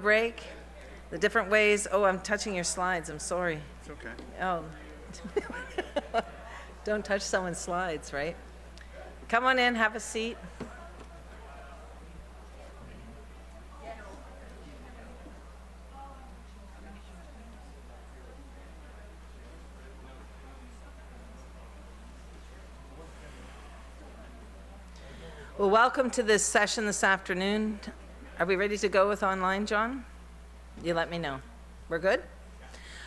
break, the different ways. Oh, I'm touching your slides. I'm sorry. It's okay. Oh, don't touch someone's slides, right? Come on in, have a seat. Well, welcome to this session this afternoon. Are we ready to go with online, John? You let me know. We're good?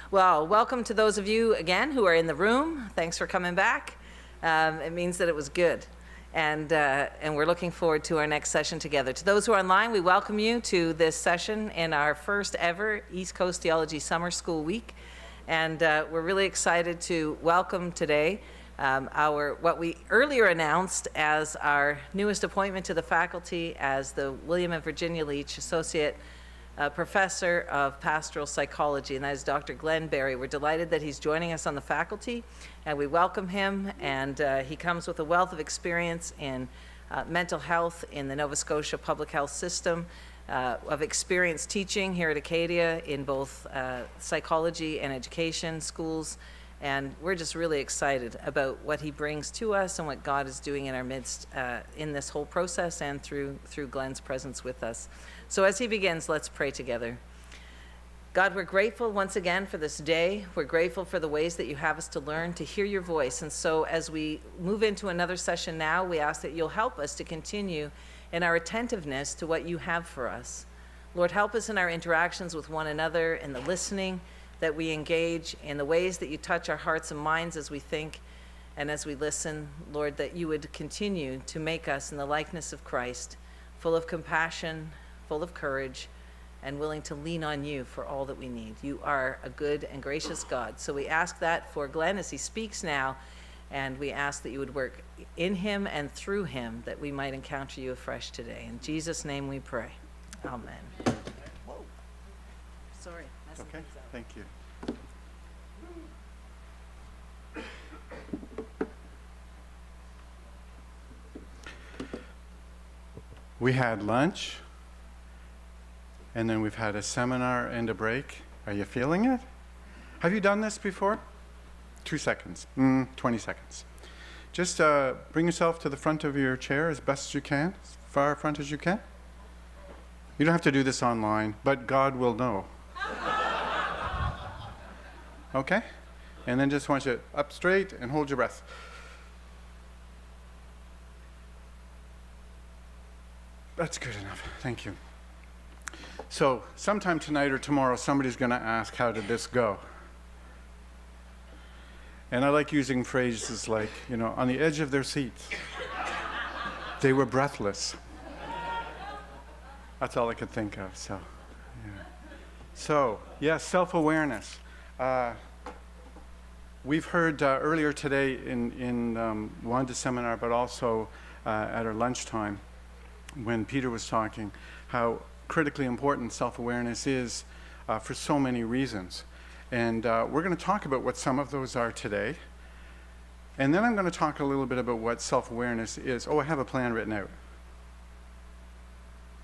Well, welcome to those of you, again, who are in the room. Thanks for coming back. It means that it was good. And we're looking forward to our next session together. To those who are online, we welcome you to this session in our first ever East Coast Theology Summer School Week. And we're really excited to welcome today what we earlier announced as our newest appointment to the faculty as the William and Virginia Leach Associate Professor of Pastoral Psychology, and that is Dr. Glen Berry. We're delighted that he's joining us on the faculty, and we welcome him, and he comes with a wealth of experience in mental health in the Nova Scotia public health system, of experience teaching here at Acadia in both psychology and education schools. And we're just really excited about what he brings to us and what God is doing in our midst in this whole process and through Glen's presence with us. So as he begins, let's pray together. God, we're grateful once again for this day. We're grateful for the ways that you have us to learn, to hear your voice. And so as we move into another session now, we ask that you'll help us to continue in our attentiveness to what you have for us. Lord, help us in our interactions with one another, in the listening that we engage, in the ways that you touch our hearts and minds as we think and as we listen. Lord, that you would continue to make us in the likeness of Christ, full of compassion, full of courage, and willing to lean on you for all that we need. You are a good and gracious God. So we ask that for Glen as he speaks now, and we ask that you would work in him and through him, that we might encounter you afresh today. In Jesus' name we pray. Amen. Whoa. Sorry. Okay, thank you. We had lunch, and then we've had a seminar and a break. Are you feeling it? Have you done this before? 2 seconds, 20 seconds. Just bring yourself to the front of your chair as best as you can, as far front as you can. You don't have to do this online, but God will know. Okay? And then just want you up straight and hold your breath. That's good enough. Thank you. So, sometime tonight or tomorrow, somebody's going to ask, how did this go? And I like using phrases like, on the edge of their seats. They were breathless. That's all I could think of. So, yeah. So, yes, self-awareness. We've heard earlier today in Wanda's seminar, but also at our lunchtime, when Peter was talking, how critically important self-awareness is for so many reasons. And we're going to talk about what some of those are today. And then I'm going to talk a little bit about what self-awareness is. Oh, I have a plan written out.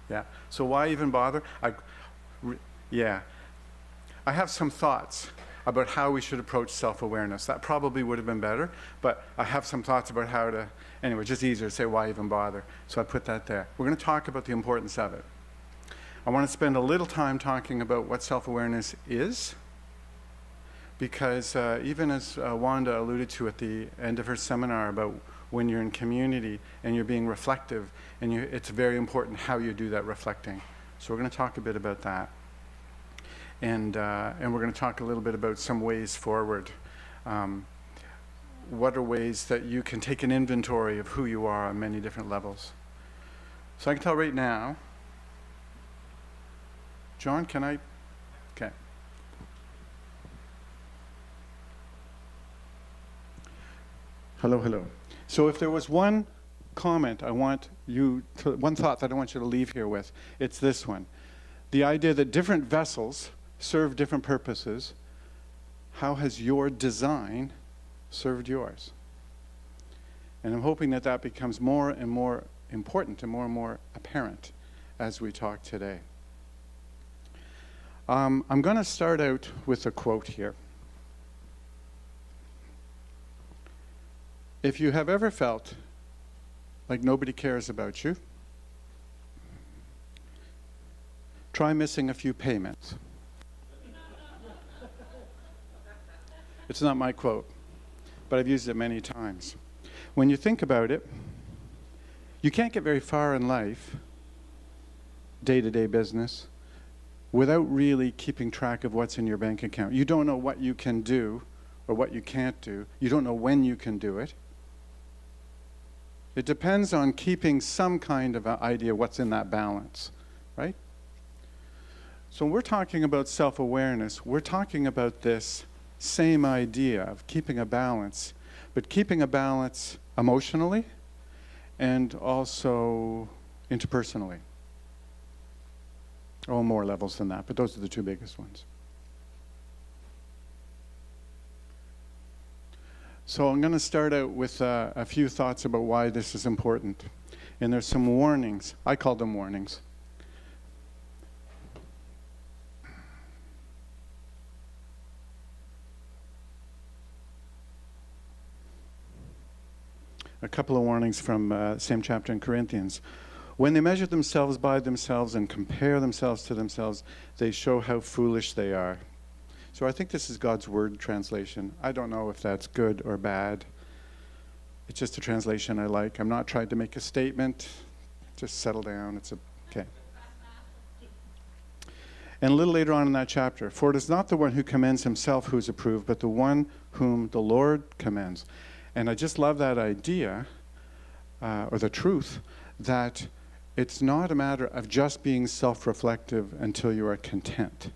Yeah. So why even bother? I have some thoughts about how we should approach self-awareness. That probably would have been better, but I have some thoughts about how to, anyway, just easier to say why even bother. So I put that there. We're going to talk about the importance of it. I want to spend a little time talking about what self-awareness is, because even as Wanda alluded to at the end of her seminar about when you're in community and you're being reflective, and it's very important how you do that reflecting. So we're going to talk a bit about that. And we're going to talk a little bit about some ways forward. What are ways that you can take an inventory of who you are on many different levels? So I can tell right now. John, can I? Okay. Hello, hello. So if there was one comment one thought that I want you to leave here with, it's this one. The idea that different vessels serve different purposes. How has your design served yours? And I'm hoping that that becomes more and more important and more apparent as we talk today. I'm going to start out with a quote here. If you have ever felt like nobody cares about you, try missing a few payments. It's not my quote, but I've used it many times. When you think about it, you can't get very far in life, day-to-day business, without really keeping track of what's in your bank account. You don't know what you can do or what you can't do. You don't know when you can do it. It depends on keeping some kind of an idea what's in that balance, right? So when we're talking about self-awareness, we're talking about this same idea of keeping a balance, but keeping a balance emotionally and also interpersonally. Oh, more levels than that, but those are the two biggest ones. So I'm going to start out with a few thoughts about why this is important. And there's some warnings. I call them warnings. A couple of warnings from same chapter in Corinthians. When they measure themselves by themselves and compare themselves to themselves, they show how foolish they are. So I think this is God's Word translation. I don't know if that's good or bad. It's just a translation I like. I'm not trying to make a statement. Just settle down. Okay. And a little later on in that chapter, for it is not the one who commends himself who is approved, but the one whom the Lord commends. And I just love that idea, or the truth, that it's not a matter of just being self-reflective until you are content.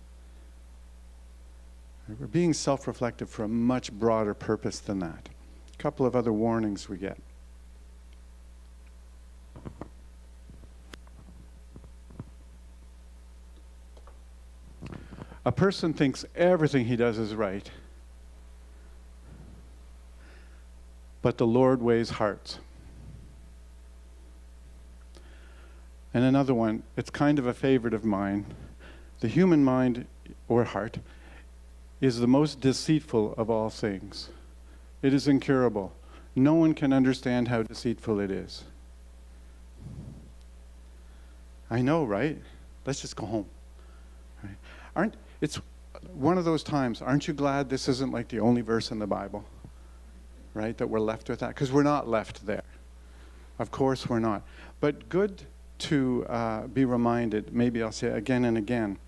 We're being self-reflective for a much broader purpose than that. A couple of other warnings we get. A person thinks everything he does is right, but the Lord weighs hearts. And another one, it's kind of a favorite of mine. The human mind, or heart, is the most deceitful of all things. It is incurable. No one can understand how deceitful it is. I know, right? Let's just go home. Right? It's one of those times, aren't you glad this isn't like the only verse in the Bible? Right, that we're left with that? Because we're not left there. Of course we're not. But good to be reminded, maybe I'll say it again and again,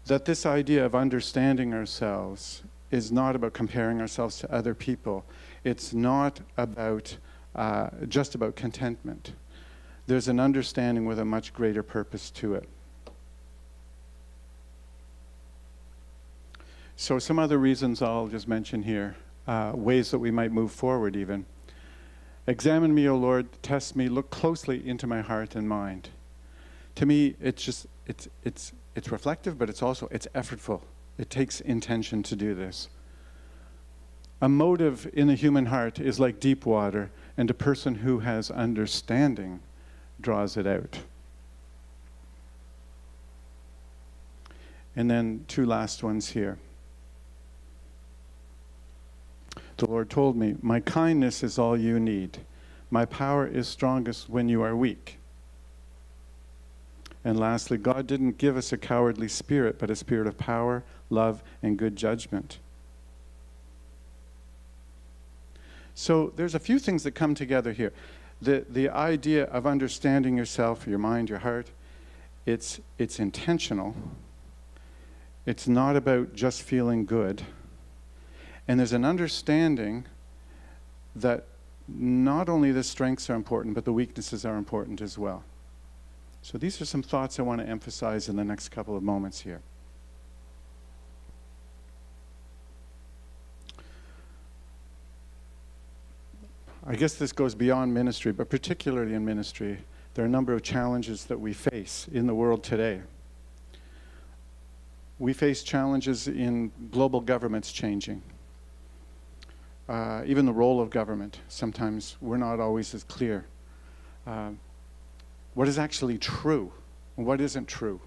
that this idea of understanding ourselves is not about comparing ourselves to other people. It's not about just about contentment. There's an understanding with a much greater purpose to it. So some other reasons I'll just mention here. Ways that we might move forward even. Examine me, O Lord, test me, look closely into my heart and mind. To me, it's reflective, but it's effortful. It takes intention to do this. A motive in the human heart is like deep water, and a person who has understanding draws it out. And then two last ones here. The Lord told me, my kindness is all you need. My power is strongest when you are weak. And lastly, God didn't give us a cowardly spirit, but a spirit of power, love, and good judgment. So there's a few things that come together here. The idea of understanding yourself, your mind, your heart, it's intentional. It's not about just feeling good. And there's an understanding that not only the strengths are important, but the weaknesses are important as well. So these are some thoughts I want to emphasize in the next couple of moments here. I guess this goes beyond ministry, but particularly in ministry, there are a number of challenges that we face in the world today. We face challenges in global governments changing. Even the role of government, sometimes we're not always as clear. What is actually true and what isn't true?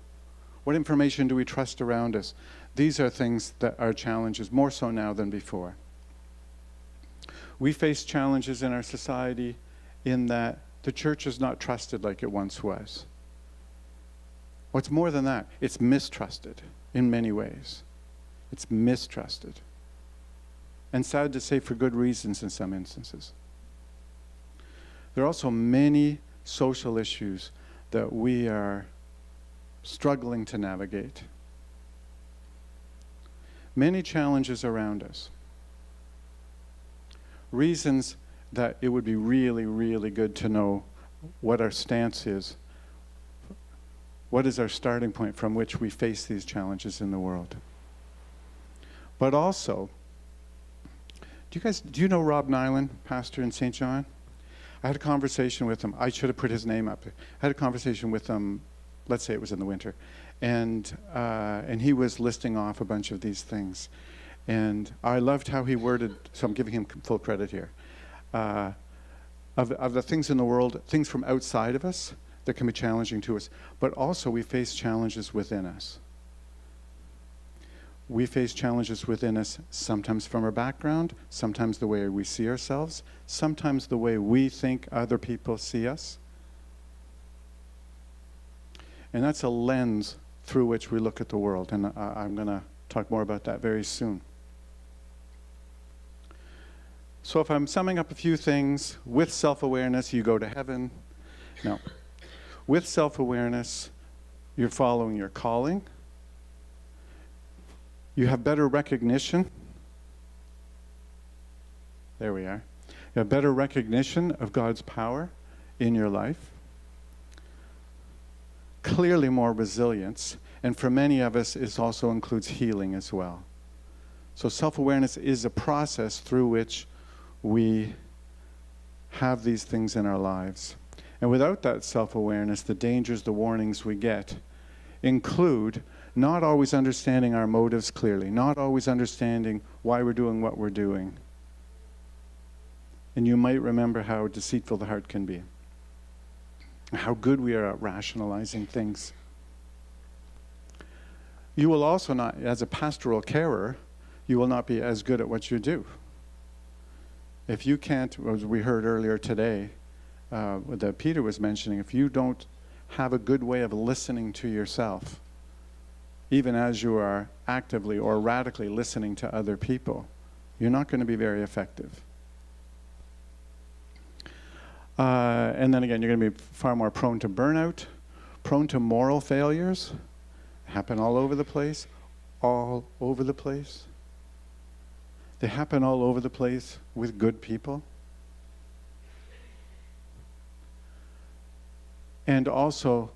What information do we trust around us? These are things that are challenges, more so now than before. We face challenges in our society in that the church is not trusted like it once was. What's more than that, it's mistrusted in many ways. It's mistrusted. And sad to say, for good reasons in some instances. There are also many social issues that we are struggling to navigate. Many challenges around us. Reasons that it would be really, really good to know what our stance is. What is our starting point from which we face these challenges in the world? But also, do you know Rob Nyland, pastor in St. John? I had a conversation with him. I should have put his name up. I had a conversation with him, let's say it was in the winter, and he was listing off a bunch of these things. And I loved how he worded, so I'm giving him full credit here, of the things in the world, things from outside of us that can be challenging to us, but also we face challenges within us. We face challenges within us, sometimes from our background, sometimes the way we see ourselves, sometimes the way we think other people see us. And that's a lens through which we look at the world, and I'm going to talk more about that very soon. So if I'm summing up a few things, with self-awareness, you go to heaven. No. With self-awareness, you're following your calling. You have better recognition. There we are. You have better recognition of God's power in your life. Clearly more resilience. And for many of us, it also includes healing as well. So self-awareness is a process through which we have these things in our lives. And without that self-awareness, the dangers, the warnings we get include not always understanding our motives clearly, not always understanding why we're doing what we're doing. And you might remember how deceitful the heart can be, how good we are at rationalizing things. You will also not, as a pastoral carer, you will not be as good at what you do. If you can't, as we heard earlier today, that Peter was mentioning, if you don't have a good way of listening to yourself, even as you are actively or radically listening to other people, you're not going to be very effective. And then again, you're going to be far more prone to burnout, prone to moral failures, happen all over the place, all over the place. They happen all over the place with good people. And also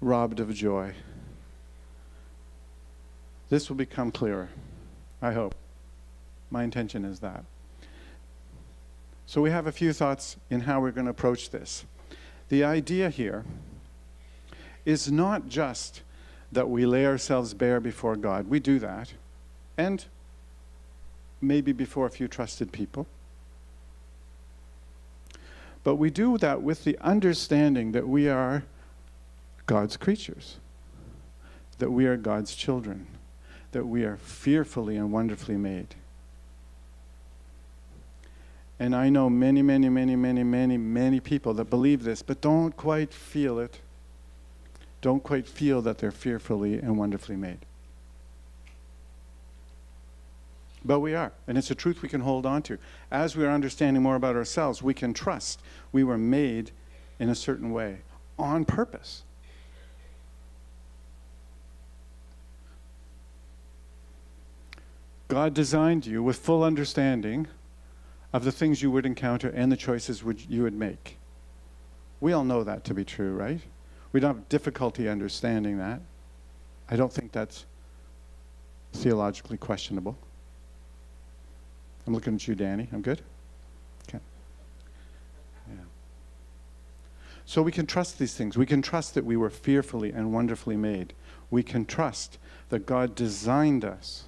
robbed of joy. This will become clearer, I hope. My intention is that. So we have a few thoughts in how we're going to approach this. The idea here is not just that we lay ourselves bare before God. We do that. And maybe before a few trusted people. But we do that with the understanding that we are God's creatures, that we are God's children, that we are fearfully and wonderfully made. And I know many, many, many, many, many, many people that believe this, but don't quite feel it. Don't quite feel that they're fearfully and wonderfully made. But we are, and it's a truth we can hold on to. As we are understanding more about ourselves, we can trust we were made in a certain way, on purpose. God designed you with full understanding of the things you would encounter and the choices you would make. We all know that to be true, right? We don't have difficulty understanding that. I don't think that's theologically questionable. I'm looking at you, Danny. I'm good? Okay. Yeah. So we can trust these things. We can trust that we were fearfully and wonderfully made. We can trust that God designed us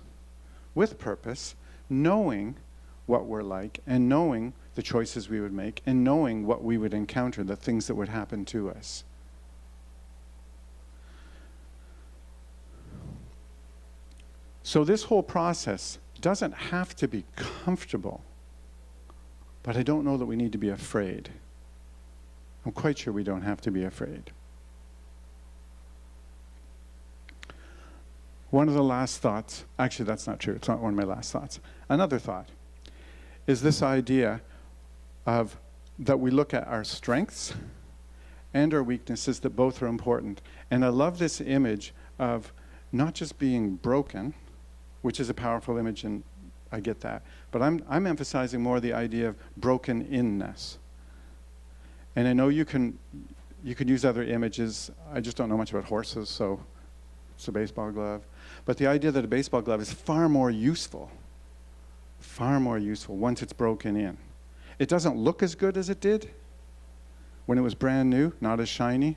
with purpose, knowing what we're like, and knowing the choices we would make, and knowing what we would encounter, the things that would happen to us. So this whole process doesn't have to be comfortable, but I don't know that we need to be afraid. I'm quite sure we don't have to be afraid. One of the last thoughts, actually that's not true, it's not one of my last thoughts. Another thought is this idea of that we look at our strengths and our weaknesses, that both are important. And I love this image of not just being broken, which is a powerful image, and I get that, but I'm emphasizing more the idea of broken-inness. And I know you can use other images. I just don't know much about horses, so it's a baseball glove. But the idea that a baseball glove is far more useful once it's broken in. It doesn't look as good as it did when it was brand new, not as shiny.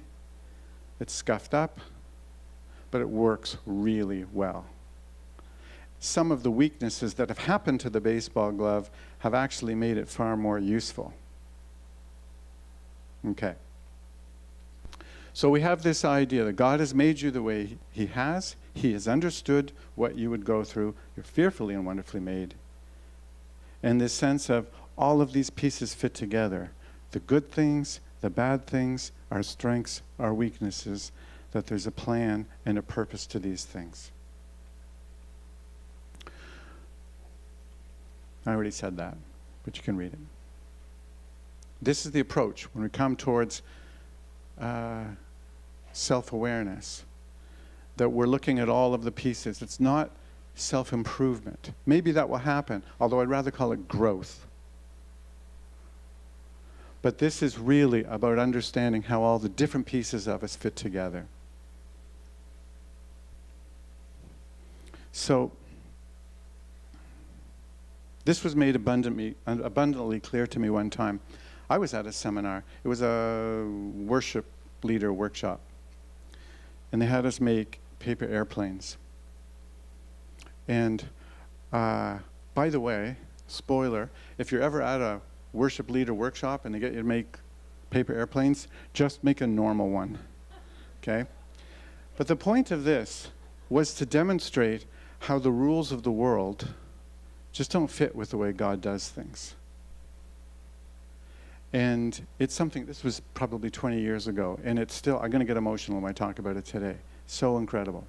It's scuffed up, but it works really well. Some of the weaknesses that have happened to the baseball glove have actually made it far more useful. Okay. So we have this idea that God has made you the way He has. He has understood what you would go through. You're fearfully and wonderfully made. And this sense of all of these pieces fit together. The good things, the bad things, our strengths, our weaknesses, that there's a plan and a purpose to these things. I already said that, but you can read it. This is the approach when we come towards self-awareness, that we're looking at all of the pieces. It's not self-improvement. Maybe that will happen, although I'd rather call it growth. But this is really about understanding how all the different pieces of us fit together. So, this was made abundantly clear to me one time. I was at a seminar. It was a worship leader workshop. And they had us make paper airplanes. And by the way, spoiler, if you're ever at a worship leader workshop and they get you to make paper airplanes, just make a normal one, okay? But the point of this was to demonstrate how the rules of the world just don't fit with the way God does things. And it's something, this was probably 20 years ago, and it's still, I'm going to get emotional when I talk about it today. So incredible.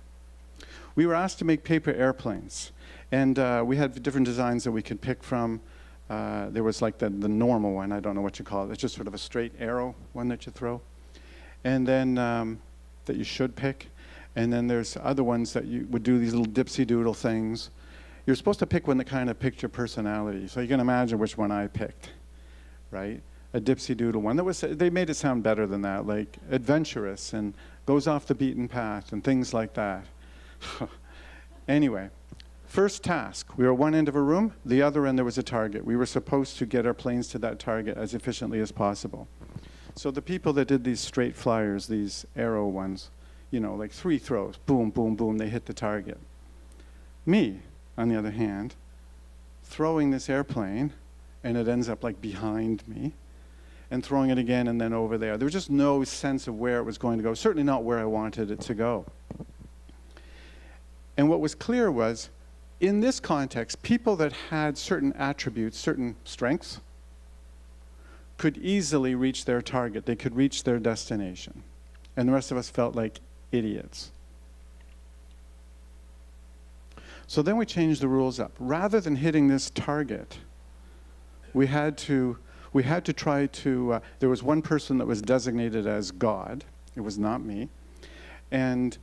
We were asked to make paper airplanes, and we had different designs that we could pick from. There was like the normal one, I don't know what you call it. It's just sort of a straight arrow one that you throw. And then that you should pick. And then there's other ones that you would do these little dipsy doodle things. You're supposed to pick one that kind of picked your personality. So you can imagine which one I picked, right? A dipsy doodle one. They made it sound better than that, like adventurous and goes off the beaten path and things like that. Anyway, first task. We were at one end of a room, the other end there was a target. We were supposed to get our planes to that target as efficiently as possible. So the people that did these straight flyers, these arrow ones, you know, like 3 throws, boom, boom, boom, they hit the target. Me, on the other hand, throwing this airplane, and it ends up like behind me, and throwing it again and then over there. There was just no sense of where it was going to go, certainly not where I wanted it to go. And what was clear was, in this context, people that had certain attributes, certain strengths, could easily reach their target. They could reach their destination. And the rest of us felt like idiots. So then we changed the rules up. Rather than hitting this target, we had to try to, there was one person that was designated as God. It was not me. And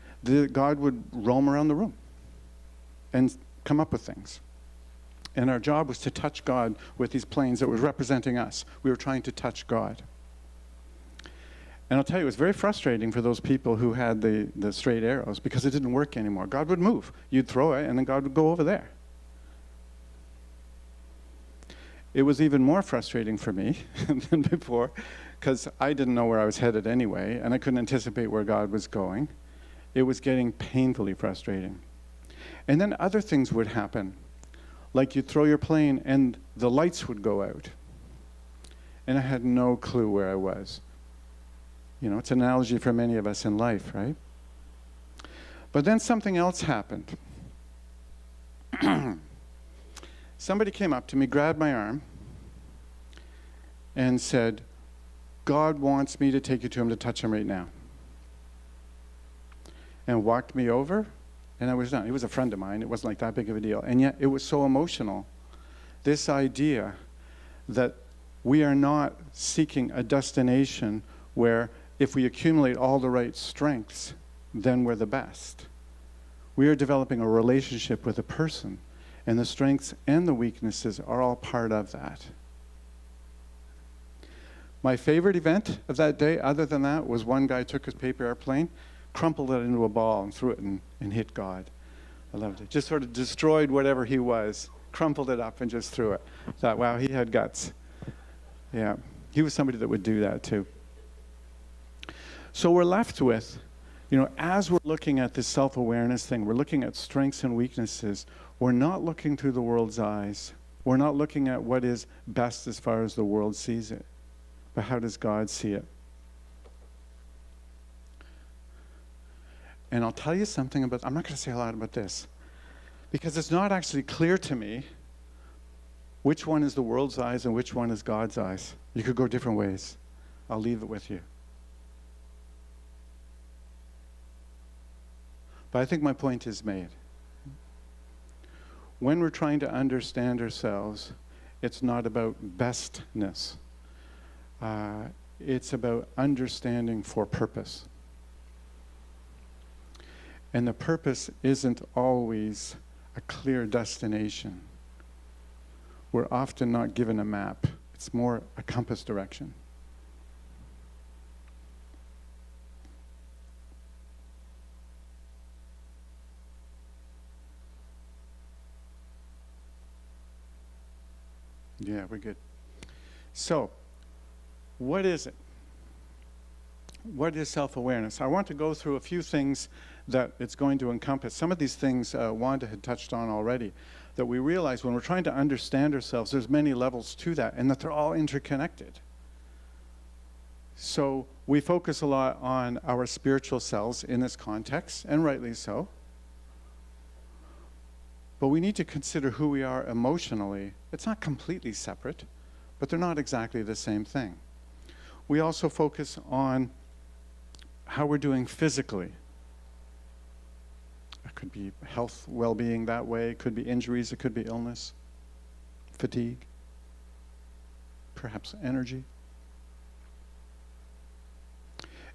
God would roam around the room and come up with things. And our job was to touch God with these planes that were representing us. We were trying to touch God. And I'll tell you, it was very frustrating for those people who had the straight arrows because it didn't work anymore. God would move. You'd throw it, and then God would go over there. It was even more frustrating for me than before because I didn't know where I was headed anyway, and I couldn't anticipate where God was going. It was getting painfully frustrating. And then other things would happen, like you'd throw your plane and the lights would go out. And I had no clue where I was. You know, it's an analogy for many of us in life, right? But then something else happened. Somebody came up to me, grabbed my arm, and said, God wants me to take you to him to touch him right now. And walked me over, and I was done. He was a friend of mine. It wasn't like that big of a deal. And yet it was so emotional. This idea that we are not seeking a destination where if we accumulate all the right strengths, then we're the best. We are developing a relationship with a person, and the strengths and the weaknesses are all part of that. My favorite event of that day, other than that, was one guy took his paper airplane, crumpled it into a ball, and threw it and hit God. I loved it. Just sort of destroyed whatever he was, crumpled it up, and just threw it. Thought, wow, he had guts. Yeah, he was somebody that would do that too. So we're left with, as we're looking at this self-awareness thing, we're looking at strengths and weaknesses. We're not looking through the world's eyes. We're not looking at what is best as far as the world sees it. But how does God see it? And I'll tell you something about, I'm not going to say a lot about this, because it's not actually clear to me which one is the world's eyes and which one is God's eyes. You could go different ways. I'll leave it with you. But I think my point is made. When we're trying to understand ourselves, it's not about bestness. It's about understanding for purpose. And the purpose isn't always a clear destination. We're often not given a map. It's more a compass direction. Yeah, we're good. So, what is it? What is self-awareness? I want to go through a few things that it's going to encompass. Some of these things Wanda had touched on already, that we realize when we're trying to understand ourselves, there's many levels to that, and that they're all interconnected. So we focus a lot on our spiritual selves in this context, and rightly so. But we need to consider who we are emotionally. It's not completely separate, but they're not exactly the same thing. We also focus on how we're doing physically. It could be health, well-being that way. It could be injuries. It could be illness, fatigue, perhaps energy.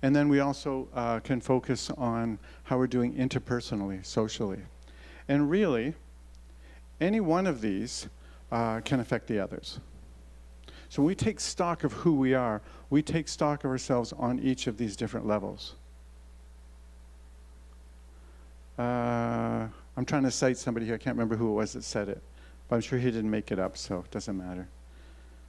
And then we also can focus on how we're doing interpersonally, socially. And really, any one of these can affect the others. So when we take stock of who we are, we take stock of ourselves on each of these different levels. I'm trying to cite somebody here. I can't remember who it was that said it, but I'm sure he didn't make it up, so it doesn't matter.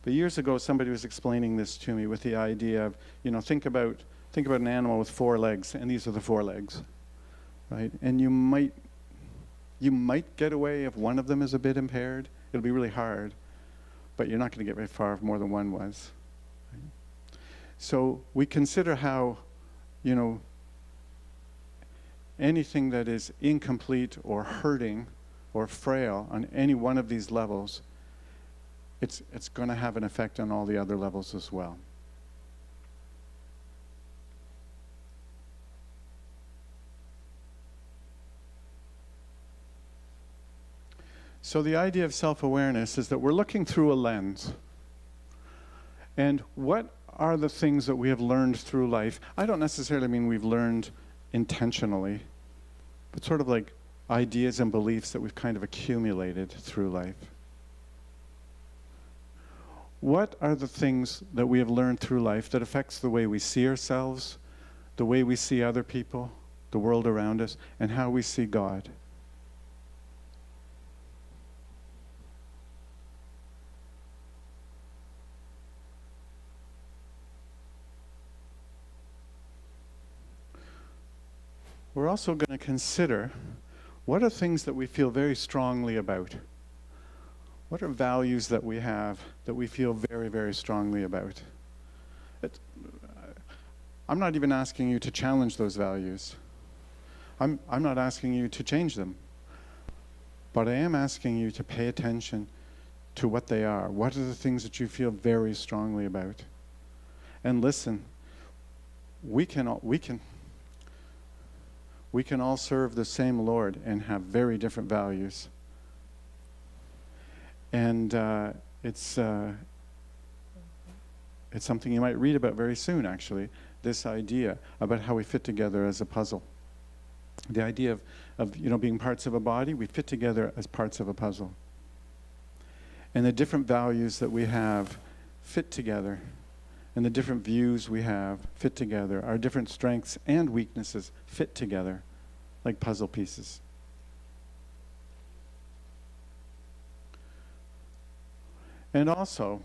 But years ago, somebody was explaining this to me with the idea of, think about an animal with 4 legs, and these are the 4 legs, right? And you might get away if one of them is a bit impaired. It'll be really hard, but you're not going to get very far if more than one was. Right? So we consider how, anything that is incomplete or hurting or frail on any one of these levels, it's going to have an effect on all the other levels as well. So the idea of self-awareness is that we're looking through a lens. And what are the things that we have learned through life? I don't necessarily mean we've learned intentionally, but sort of like ideas and beliefs that we've kind of accumulated through life. What are the things that we have learned through life that affects the way we see ourselves, the way we see other people, the world around us, and how we see God? We're also going to consider what are things that we feel very strongly about. What are values that we have that we feel very, very strongly about? I'm not even asking you to challenge those values. I'm not asking you to change them. But I am asking you to pay attention to what they are. What are the things that you feel very strongly about? And listen, we can all serve the same Lord and have very different values. And it's something you might read about very soon, actually, this idea about how we fit together as a puzzle. The idea of being parts of a body, we fit together as parts of a puzzle. And the different values that we have fit together, and the different views we have fit together. Our different strengths and weaknesses fit together like puzzle pieces. And also,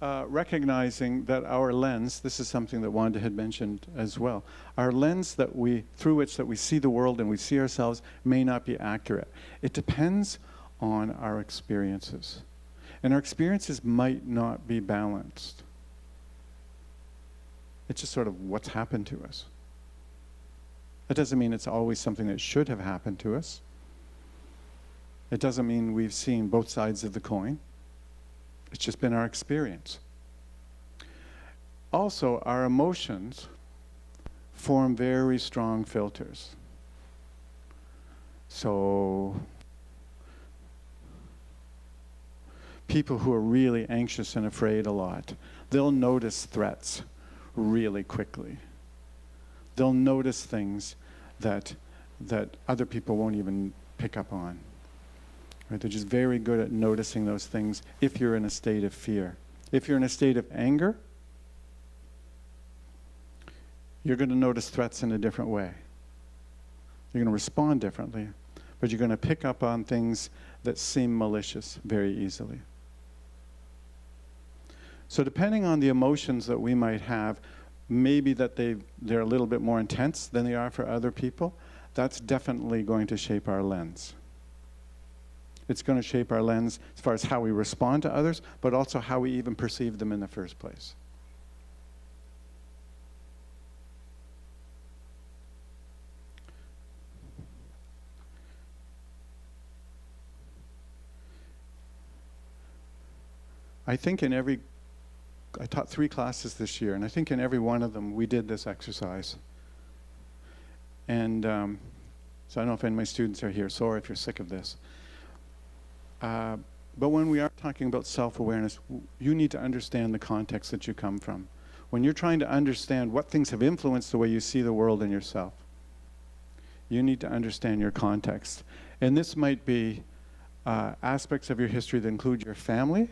recognizing that our lens, this is something that Wanda had mentioned as well, our lens through which we see the world and we see ourselves may not be accurate. It depends on our experiences. And our experiences might not be balanced. It's just sort of what's happened to us. That doesn't mean it's always something that should have happened to us. It doesn't mean we've seen both sides of the coin. It's just been our experience. Also, our emotions form very strong filters. So, people who are really anxious and afraid a lot, they'll notice threats really quickly. They'll notice things that other people won't even pick up on. Right? They're just very good at noticing those things if you're in a state of fear. If you're in a state of anger, you're going to notice threats in a different way. You're going to respond differently, but you're going to pick up on things that seem malicious very easily. So depending on the emotions that we might have, maybe that they're a little bit more intense than they are for other people, that's definitely going to shape our lens. It's going to shape our lens as far as how we respond to others, but also how we even perceive them in the first place. I taught 3 classes this year, and I think in every one of them we did this exercise. And so I don't know if any of my students are here. Sorry if you're sick of this. But when we are talking about self-awareness, you need to understand the context that you come from. When you're trying to understand what things have influenced the way you see the world and yourself, you need to understand your context. And this might be aspects of your history that include your family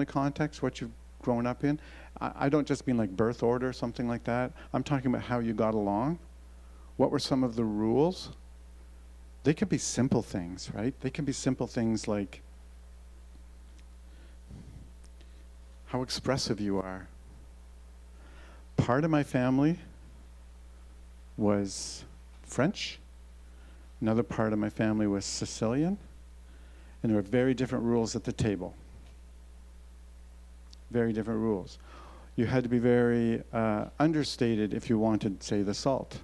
context, what you've grown up in. I don't just mean like birth order or something like that. I'm talking about how you got along. What were some of the rules? They could be simple things, right? They can be simple things like how expressive you are. Part of my family was French. Another part of my family was Sicilian. And there were very different rules at the table. Very different rules. You had to be very understated if you wanted, say, the salt.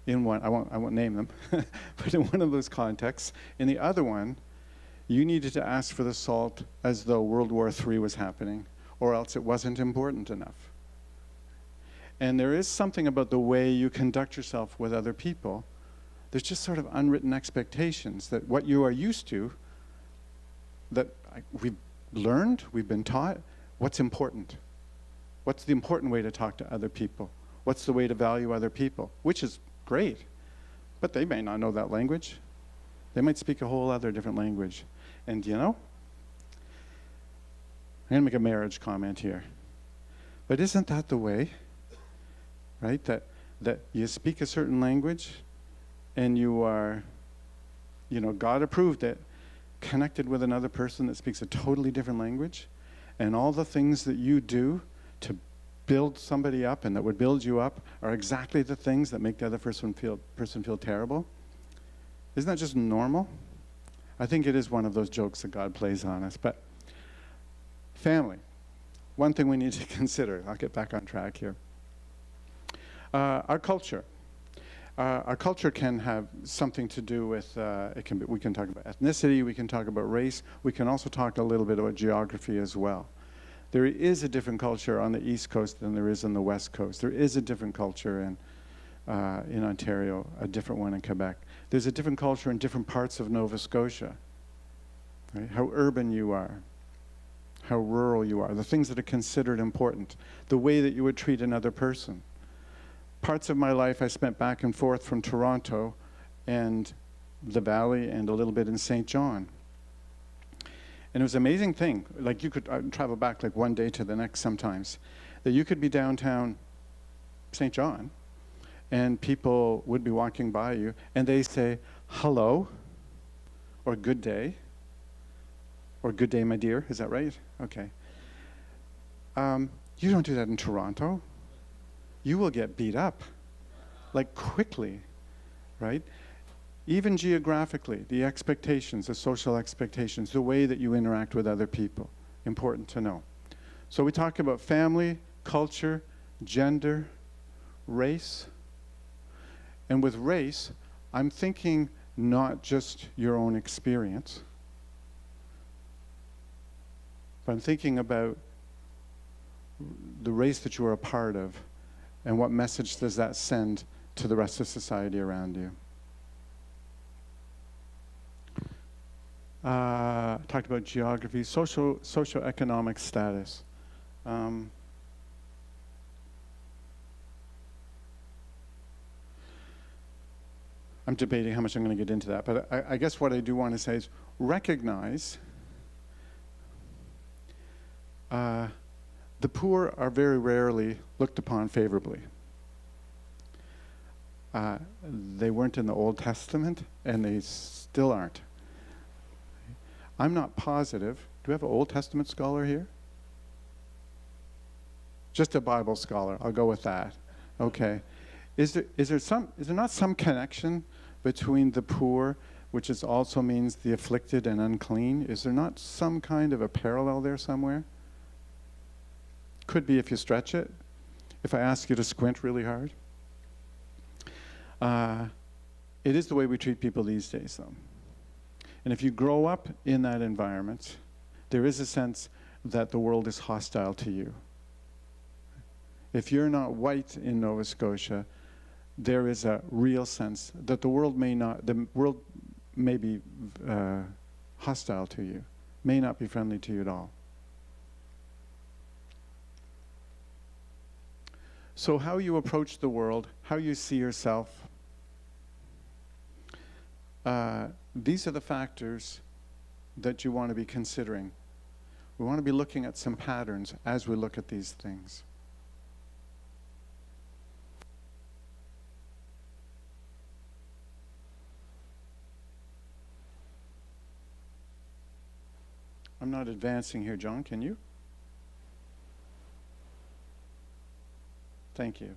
In one, I won't name them, but in one of those contexts. In the other one, you needed to ask for the salt as though World War III was happening, or else it wasn't important enough. And there is something about the way you conduct yourself with other people. There's just sort of unwritten expectations that what you are used to, that we've learned, we've been taught, what's important. What's the important way to talk to other people? What's the way to value other people? Which is great, but they may not know that language. They might speak a whole other different language. And I'm going to make a marriage comment here. But isn't that the way, right? That you speak a certain language and you are, God approved it, connected with another person that speaks a totally different language, and all the things that you do to build somebody up and that would build you up are exactly the things that make the other person feel terrible. Isn't that just normal? I think it is one of those jokes that God plays on us. But family, one thing we need to consider. I'll get back on track here. Our culture. our culture can have something to do with, we can talk about ethnicity, we can talk about race, we can also talk a little bit about geography as well. There is a different culture on the East Coast than there is on the West Coast. There is a different culture in Ontario, a different one in Quebec. There's a different culture in different parts of Nova Scotia. Right? How urban you are, how rural you are, the things that are considered important, the way that you would treat another person. Parts of my life I spent back and forth from Toronto and the Valley and a little bit in St. John. And it was an amazing thing. Like you could travel back like one day to the next sometimes. That you could be downtown St. John and people would be walking by you and they say, hello, or good day, or good day, my dear. Is that right? Okay. You don't do that in Toronto. You will get beat up, like quickly, right? Even geographically, the expectations, the social expectations, the way that you interact with other people, important to know. So we talk about family, culture, gender, race. And with race, I'm thinking not just your own experience, but I'm thinking about the race that you are a part of. And what message does that send to the rest of society around you? Talked about geography, socioeconomic status. I'm debating how much I'm going to get into that, but I guess what I do want to say is recognize the poor are very rarely looked upon favorably. They weren't in the Old Testament, and they still aren't. I'm not positive. Do we have an Old Testament scholar here? Just a Bible scholar. I'll go with that. Okay. Is there not some connection between the poor, which also means the afflicted and unclean? Is there not some kind of a parallel there somewhere? Could be if you stretch it. If I ask you to squint really hard. It is the way we treat people these days, though. And if you grow up in that environment, there is a sense that the world is hostile to you. If you're not white in Nova Scotia, there is a real sense that the world may be hostile to you, may not be friendly to you at all. So how you approach the world, how you see yourself, these are the factors that you want to be considering. We want to be looking at some patterns as we look at these things. I'm not advancing here, John, can you? Thank you.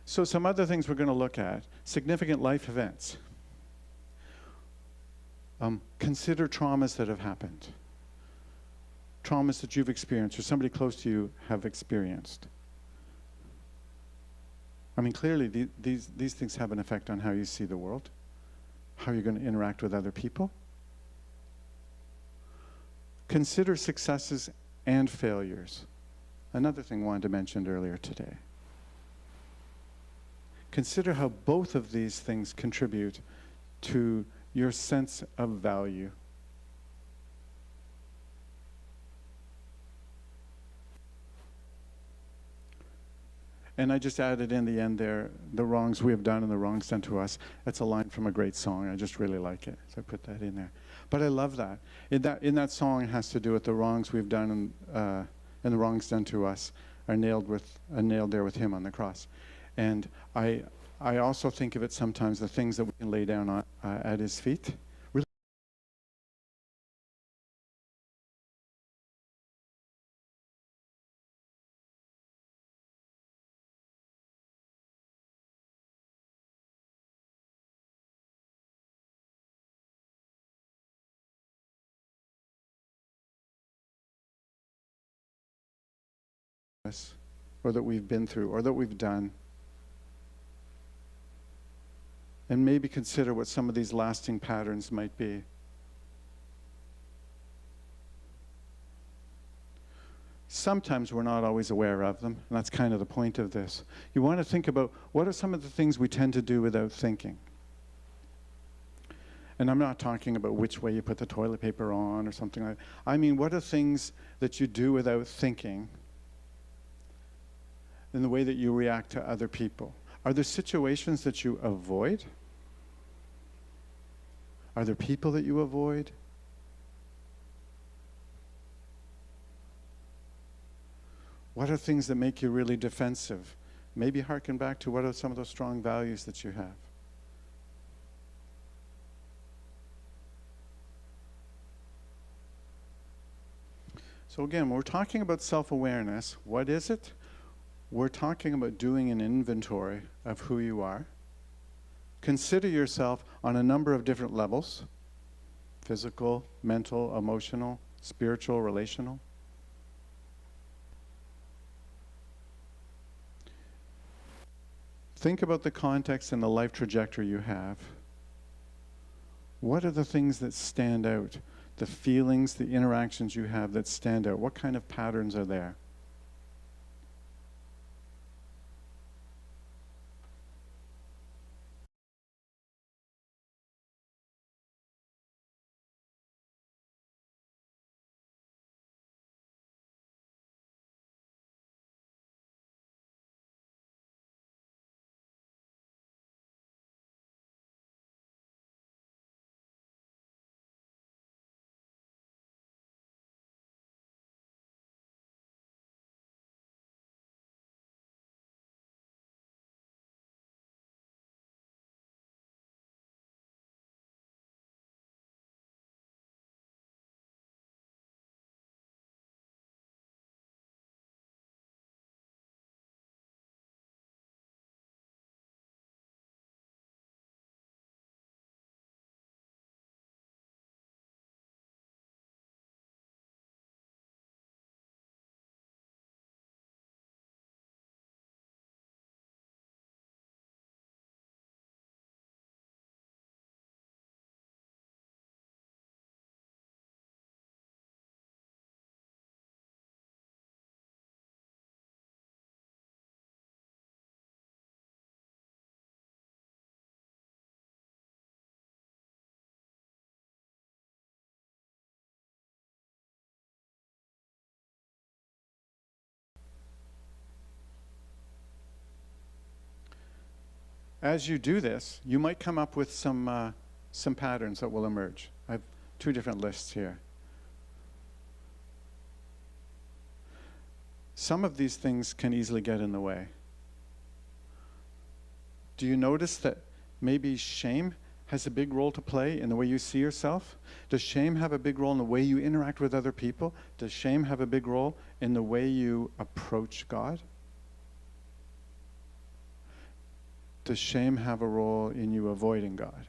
So some other things we're going to look at. Significant life events. Consider traumas that have happened. Traumas that you've experienced or somebody close to you have experienced. I mean, clearly these things have an effect on how you see the world, how you're going to interact with other people. Consider successes and failures. Another thing I wanted to mention earlier today. Consider how both of these things contribute to your sense of value. And I just added in the end there, the wrongs we have done and the wrongs done to us. That's a line from a great song. I just really like it, so I put that in there. But I love that. In that song, it has to do with the wrongs we've done and the wrongs done to us are nailed there with him on the cross. And I also think of it sometimes, the things that we can lay down at his feet. Really or that we've been through, or that we've done. and maybe consider what some of these lasting patterns might be. Sometimes we're not always aware of them, and that's kind of the point of this. You want to think about what are some of the things we tend to do without thinking. And I'm not talking about which way you put the toilet paper on or something like that. I mean, what are things that you do without thinking in the way that you react to other people? Are there situations that you avoid? Are there people that you avoid? What are things that make you really defensive? Maybe harken back to what are some of those strong values that you have. So again, when we're talking about self-awareness, what is it? We're talking about doing an inventory of who you are. Consider yourself on a number of different levels: physical, mental, emotional, spiritual, relational. Think about the context and the life trajectory you have. What are the things that stand out? The feelings, the interactions you have that stand out? What kind of patterns are there? As you do this, you might come up with some patterns that will emerge. I have two different lists here. Some of these things can easily get in the way. Do you notice that maybe shame has a big role to play in the way you see yourself? Does shame have a big role in the way you interact with other people? Does shame have a big role in the way you approach God? Does shame have a role in you avoiding God?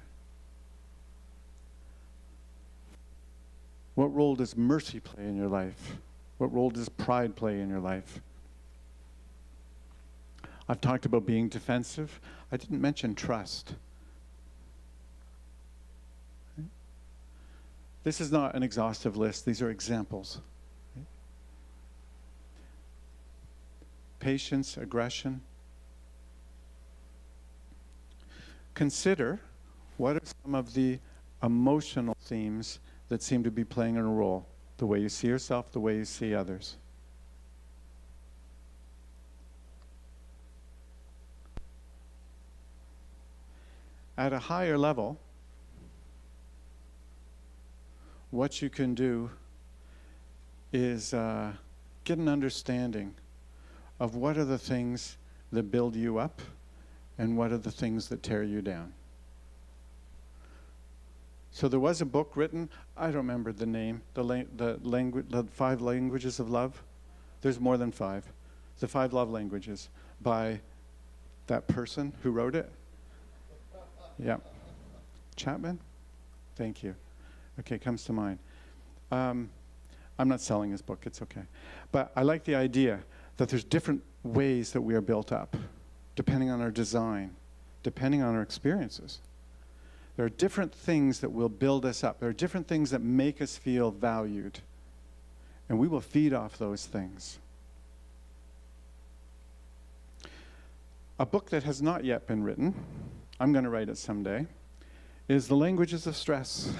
What role does mercy play in your life? What role does pride play in your life? I've talked about being defensive. I didn't mention trust. This is not an exhaustive list. These are examples. Patience, aggression. Consider what are some of the emotional themes that seem to be playing a role. The way you see yourself, the way you see others. At a higher level, what you can do is get an understanding of what are the things that build you up and what are the things that tear you down. So there was a book written, I don't remember the name, the 5 languages of love. There's more than 5. The 5 love languages by that person who wrote it. Yeah. Chapman? Thank you. Okay, comes to mind. I'm not selling his book, it's okay. But I like the idea that there's different ways that we are built up, depending on our design. depending on our experiences. There are different things that will build us up. There are different things that make us feel valued. And we will feed off those things. A book that has not yet been written, I'm going to write it someday, is The Languages of Stress.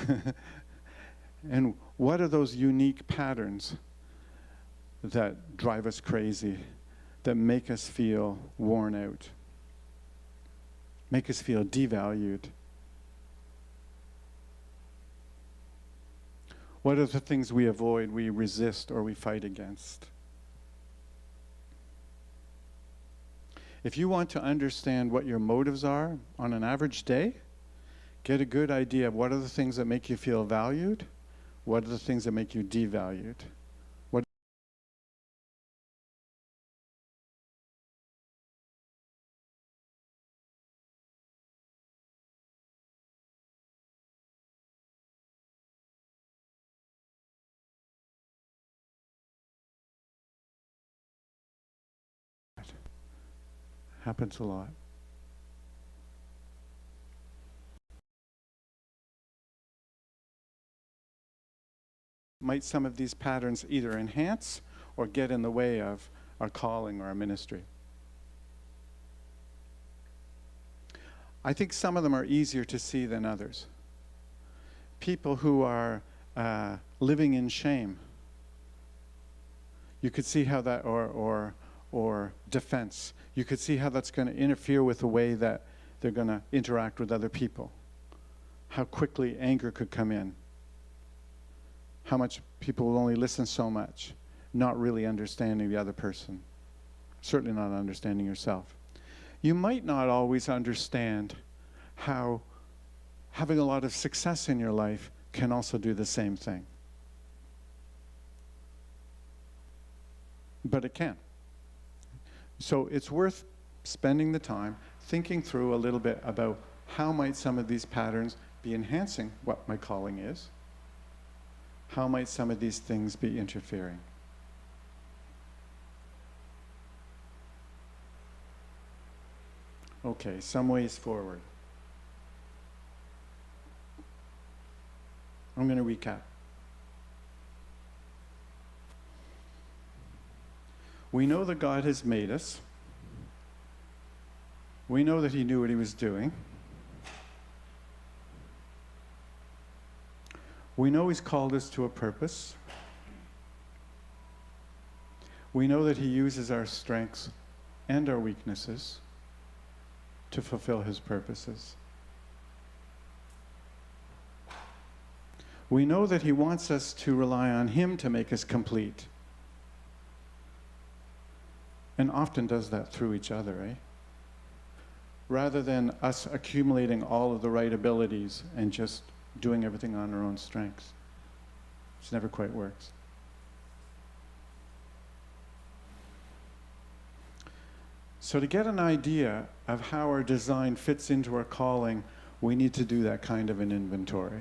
And what are those unique patterns that drive us crazy, that make us feel worn out, make us feel devalued? What are the things we avoid, we resist, or we fight against? If you want to understand what your motives are on an average day, get a good idea of what are the things that make you feel valued, what are the things that make you devalued. What happens a lot. Might some of these patterns either enhance or get in the way of our calling or our ministry? I think some of them are easier to see than others. People who are living in shame, you could see how that, or defense, you could see how that's going to interfere with the way that they're going to interact with other people. How quickly anger could come in. How much people will only listen so much, not really understanding the other person, certainly not understanding yourself. You might not always understand how having a lot of success in your life can also do the same thing. But it can. So it's worth spending the time thinking through a little bit about how might some of these patterns be enhancing what my calling is. How might some of these things be interfering? Okay, some ways forward. I'm going to recap. We know that God has made us. We know that He knew what He was doing. We know He's called us to a purpose. We know that He uses our strengths and our weaknesses to fulfill His purposes. We know that He wants us to rely on Him to make us complete. And often does that through each other, eh? Rather than us accumulating all of the right abilities and just doing everything on our own strengths. It never quite works. So to get an idea of how our design fits into our calling, we need to do that kind of an inventory.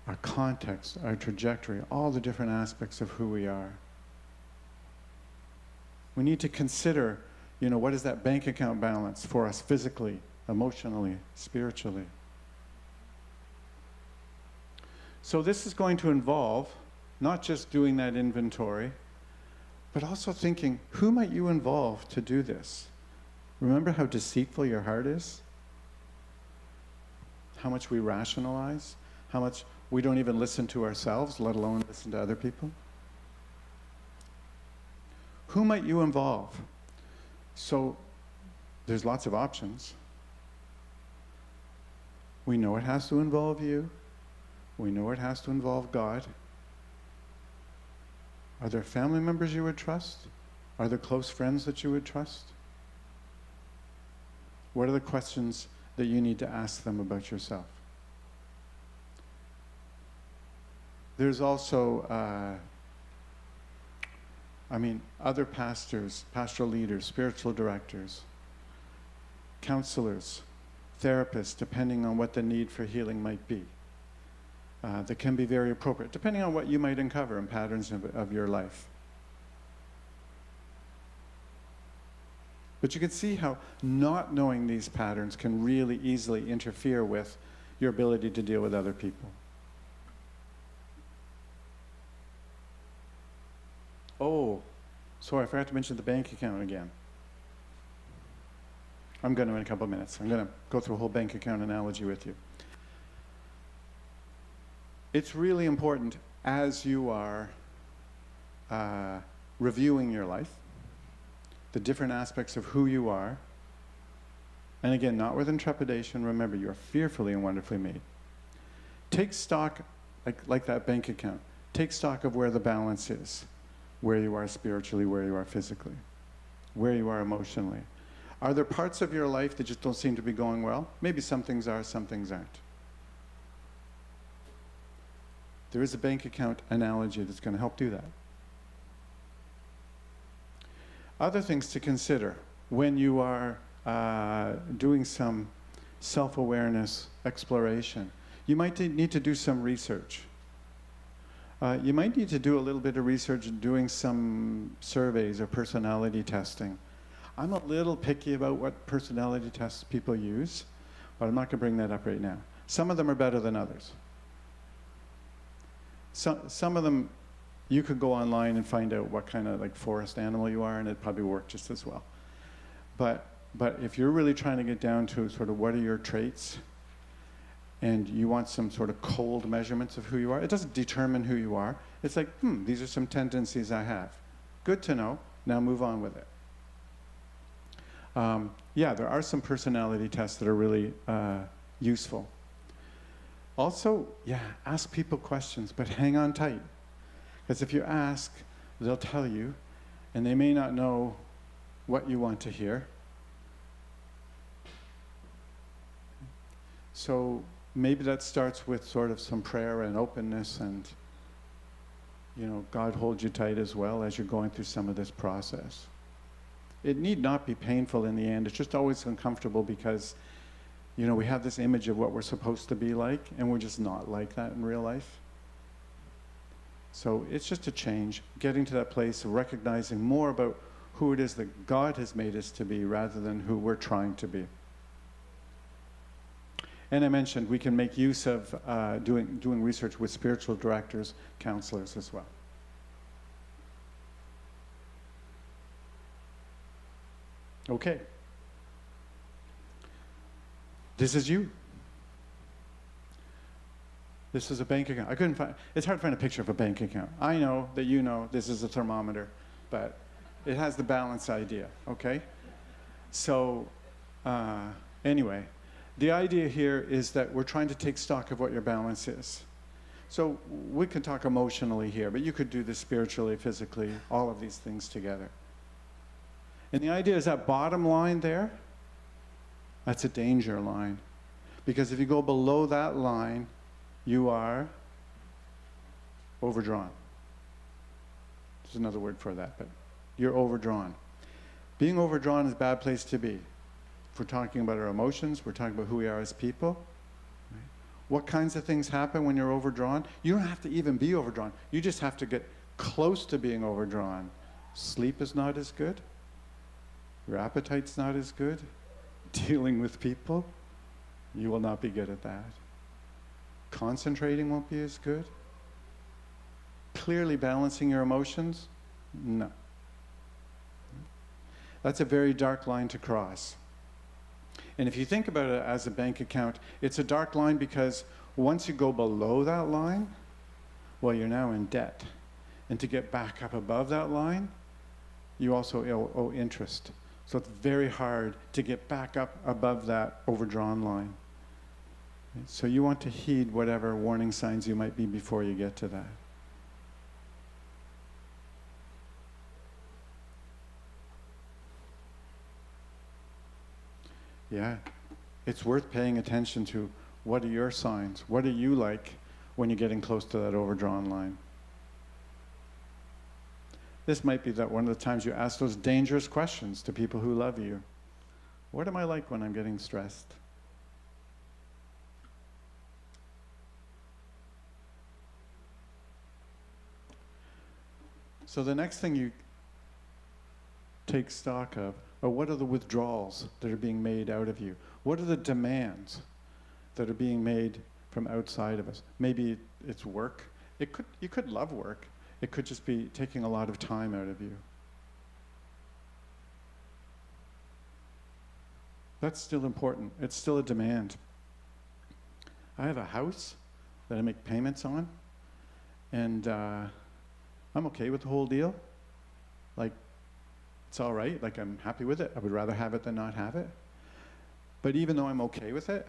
Our context, our trajectory, all the different aspects of who we are. We need to consider, what is that bank account balance for us physically, emotionally, spiritually? So this is going to involve not just doing that inventory, but also thinking, who might you involve to do this? Remember how deceitful your heart is? How much we rationalize? How much we don't even listen to ourselves, let alone listen to other people? Who might you involve? So there's lots of options. We know it has to involve you. We know it has to involve God. Are there family members you would trust? Are there close friends that you would trust? What are the questions that you need to ask them about yourself? There's also, other pastors, pastoral leaders, spiritual directors, counselors, therapists, depending on what the need for healing might be. That can be very appropriate, depending on what you might uncover in patterns of your life. But you can see how not knowing these patterns can really easily interfere with your ability to deal with other people. Oh, sorry, I forgot to mention the bank account again. I'm going to in a couple of minutes. I'm going to go through a whole bank account analogy with you. It's really important as you are reviewing your life, the different aspects of who you are, and again, not with trepidation. Remember, you are fearfully and wonderfully made. Take stock, like that bank account. Take stock of where the balance is, where you are spiritually, where you are physically, where you are emotionally. Are there parts of your life that just don't seem to be going well? Maybe some things are, some things aren't. There is a bank account analogy that's going to help do that. Other things to consider when you are doing some self-awareness exploration. You might need to do some research. You might need to do a little bit of research doing some surveys or personality testing. I'm a little picky about what personality tests people use, but I'm not going to bring that up right now. Some of them are better than others. Some of them, you could go online and find out what kind of forest animal you are, and it'd probably work just as well. But if you're really trying to get down to sort of what are your traits, and you want some sort of cold measurements of who you are, it doesn't determine who you are. It's like, these are some tendencies I have. Good to know. Now move on with it. Yeah, there are some personality tests that are really useful. Also, yeah, ask people questions, but hang on tight. Because if you ask, they'll tell you, and they may not know what you want to hear. So maybe that starts with sort of some prayer and openness, and God holds you tight as well as you're going through some of this process. It need not be painful in the end. It's just always uncomfortable because we have this image of what we're supposed to be like, and we're just not like that in real life. So it's just a change, getting to that place of recognizing more about who it is that God has made us to be rather than who we're trying to be. And I mentioned we can make use of doing research with spiritual directors, counselors as well. Okay. This is you. This is a bank account. It's hard to find a picture of a bank account. I know that this is a thermometer, but it has the balance idea, okay? So, anyway, the idea here is that we're trying to take stock of what your balance is. So we can talk emotionally here, but you could do this spiritually, physically, all of these things together. And the idea is that bottom line there, that's a danger line. Because if you go below that line, you are overdrawn. There's another word for that, but you're overdrawn. Being overdrawn is a bad place to be. If we're talking about our emotions, we're talking about who we are as people. Right? What kinds of things happen when you're overdrawn? You don't have to even be overdrawn. You just have to get close to being overdrawn. Sleep is not as good. Your appetite's not as good. Dealing with people, you will not be good at that. Concentrating won't be as good. Clearly balancing your emotions, no. That's a very dark line to cross. And if you think about it as a bank account, it's a dark line because once you go below that line, well, you're now in debt. And to get back up above that line, you also owe interest. So it's very hard to get back up above that overdrawn line. So you want to heed whatever warning signs you might be before you get to that. Yeah, it's worth paying attention to what are your signs? What are you like when you're getting close to that overdrawn line? This might be that one of the times you ask those dangerous questions to people who love you. What am I like when I'm getting stressed? So the next thing you take stock of, Or what are the withdrawals that are being made out of you? What are the demands that are being made from outside of us? Maybe it's work. You could love work. It could just be taking a lot of time out of you. That's still important. It's still a demand. I have a house that I make payments on, and I'm okay with the whole deal. Like, it's all right. Like, I'm happy with it. I would rather have it than not have it. But even though I'm okay with it,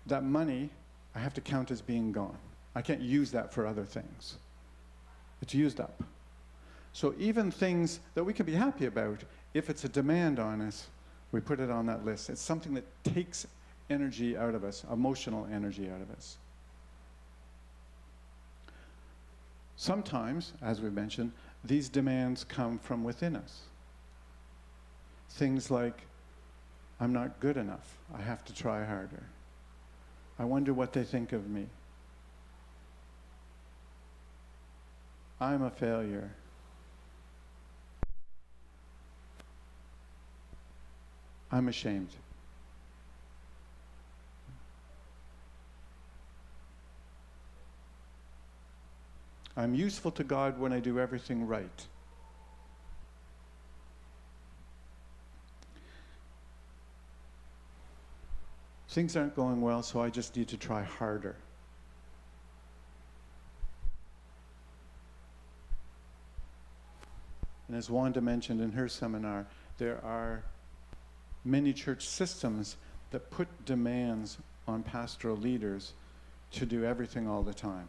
that money I have to count as being gone. I can't use that for other things. It's used up. So even things that we can be happy about, if it's a demand on us, we put it on that list. It's something that takes energy out of us, emotional energy out of us. Sometimes, as we've mentioned, these demands come from within us. Things like, I'm not good enough. I have to try harder. I wonder what they think of me. I'm a failure. I'm ashamed. I'm useful to God when I do everything right. Things aren't going well, so I just need to try harder. And as Wanda mentioned in her seminar, there are many church systems that put demands on pastoral leaders to do everything all the time.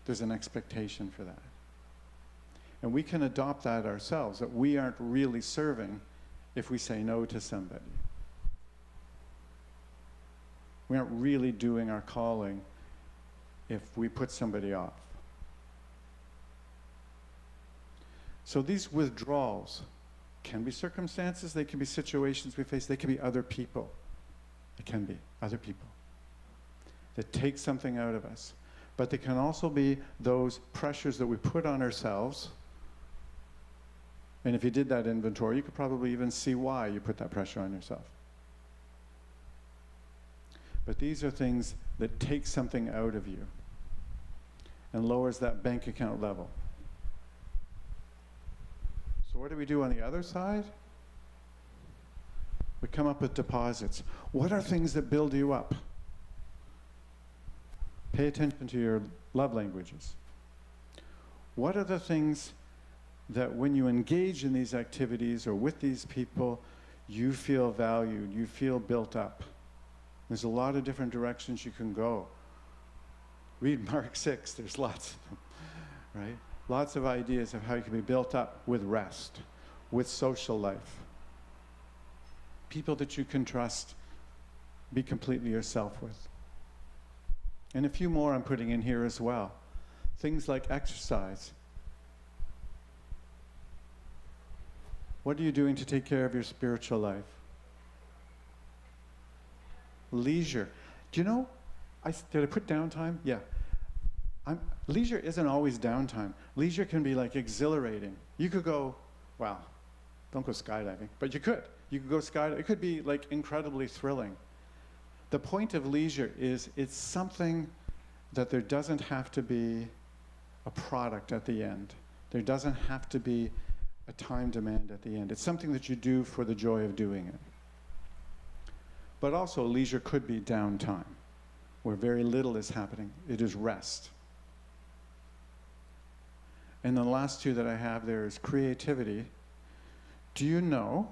There's an expectation for that. And we can adopt that ourselves, that we aren't really serving if we say no to somebody. We aren't really doing our calling if we put somebody off. So these withdrawals can be circumstances, they can be situations we face, they can be other people. It can be other people that take something out of us. But they can also be those pressures that we put on ourselves. And if you did that inventory, you could probably even see why you put that pressure on yourself. But these are things that take something out of you and lowers that bank account level. So what do we do on the other side? We come up with deposits. What are things that build you up? Pay attention to your love languages. What are the things that when you engage in these activities or with these people, you feel valued, you feel built up? There's a lot of different directions you can go. Read Mark 6, there's lots of them, right? Lots of ideas of how you can be built up with rest, with social life. People that you can trust, be completely yourself with. And a few more I'm putting in here as well. Things like exercise. What are you doing to take care of your spiritual life? Leisure. Do you know, did I put downtime? Yeah. Leisure isn't always downtime. Leisure can be like exhilarating. You could go, well, don't go skydiving, but you could. You could go skydiving. It could be like incredibly thrilling. The point of leisure is it's something that there doesn't have to be a product at the end. There doesn't have to be a time demand at the end. It's something that you do for the joy of doing it. But also leisure could be downtime, where very little is happening. It is rest. And the last two that I have there is creativity. Do you know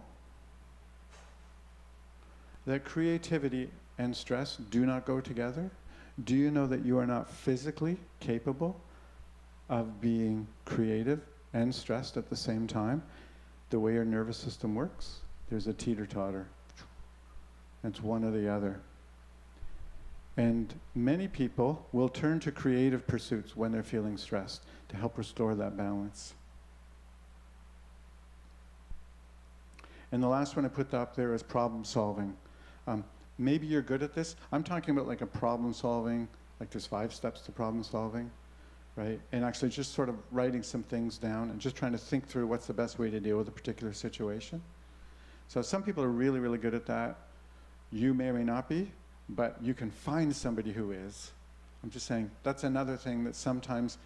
that creativity and stress do not go together? Do you know that you are not physically capable of being creative and stressed at the same time? The way your nervous system works, there's a teeter-totter. It's one or the other. And many people will turn to creative pursuits when they're feeling stressed to help restore that balance. And the last one I put up there is problem solving. Maybe you're good at this. I'm talking about like a problem solving, like there's 5 steps to problem solving, right? And actually just sort of writing some things down and just trying to think through what's the best way to deal with a particular situation. So some people are really, really good at that. You may or may not be, but you can find somebody who is. I'm just saying that's another thing that sometimes,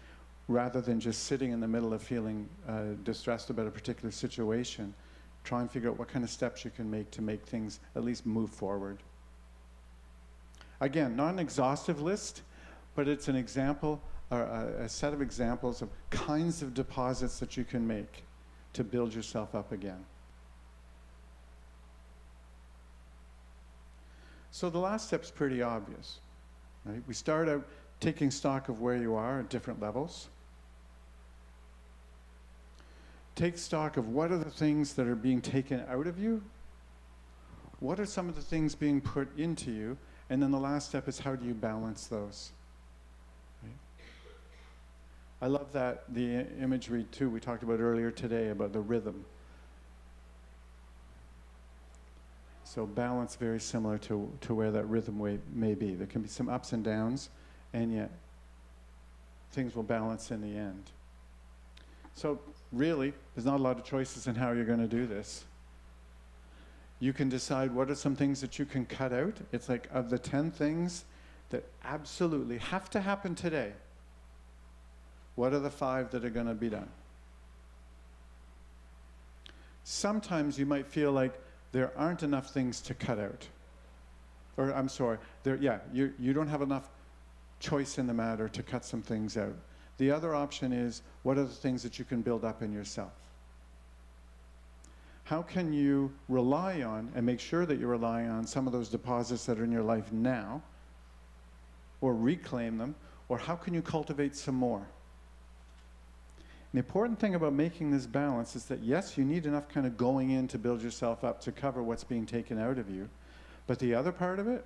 rather than just sitting in the middle of feeling distressed about a particular situation, try and figure out what kind of steps you can make to make things at least move forward. Again, not an exhaustive list, but it's an example, or a set of examples of kinds of deposits that you can make to build yourself up again. So the last step's pretty obvious, right? We start out taking stock of where you are at different levels. Take stock of what are the things that are being taken out of you, what are some of the things being put into you, and then the last step is how do you balance those? Right? I love that, the imagery too we talked about earlier today about the rhythm. So balance, very similar to where that rhythm may be. There can be some ups and downs, and yet things will balance in the end. So really, there's not a lot of choices in how you're going to do this. You can decide what are some things that you can cut out. It's like, of the 10 things that absolutely have to happen today, what are the 5 that are going to be done? Sometimes you might feel like there aren't enough things to cut out. Or, I'm sorry, you don't have enough choice in the matter to cut some things out. The other option is, what are the things that you can build up in yourself? How can you rely on, and make sure that you're relying on, some of those deposits that are in your life now, or reclaim them, or how can you cultivate some more? The important thing about making this balance is that, yes, you need enough kind of going in to build yourself up to cover what's being taken out of you, but the other part of it,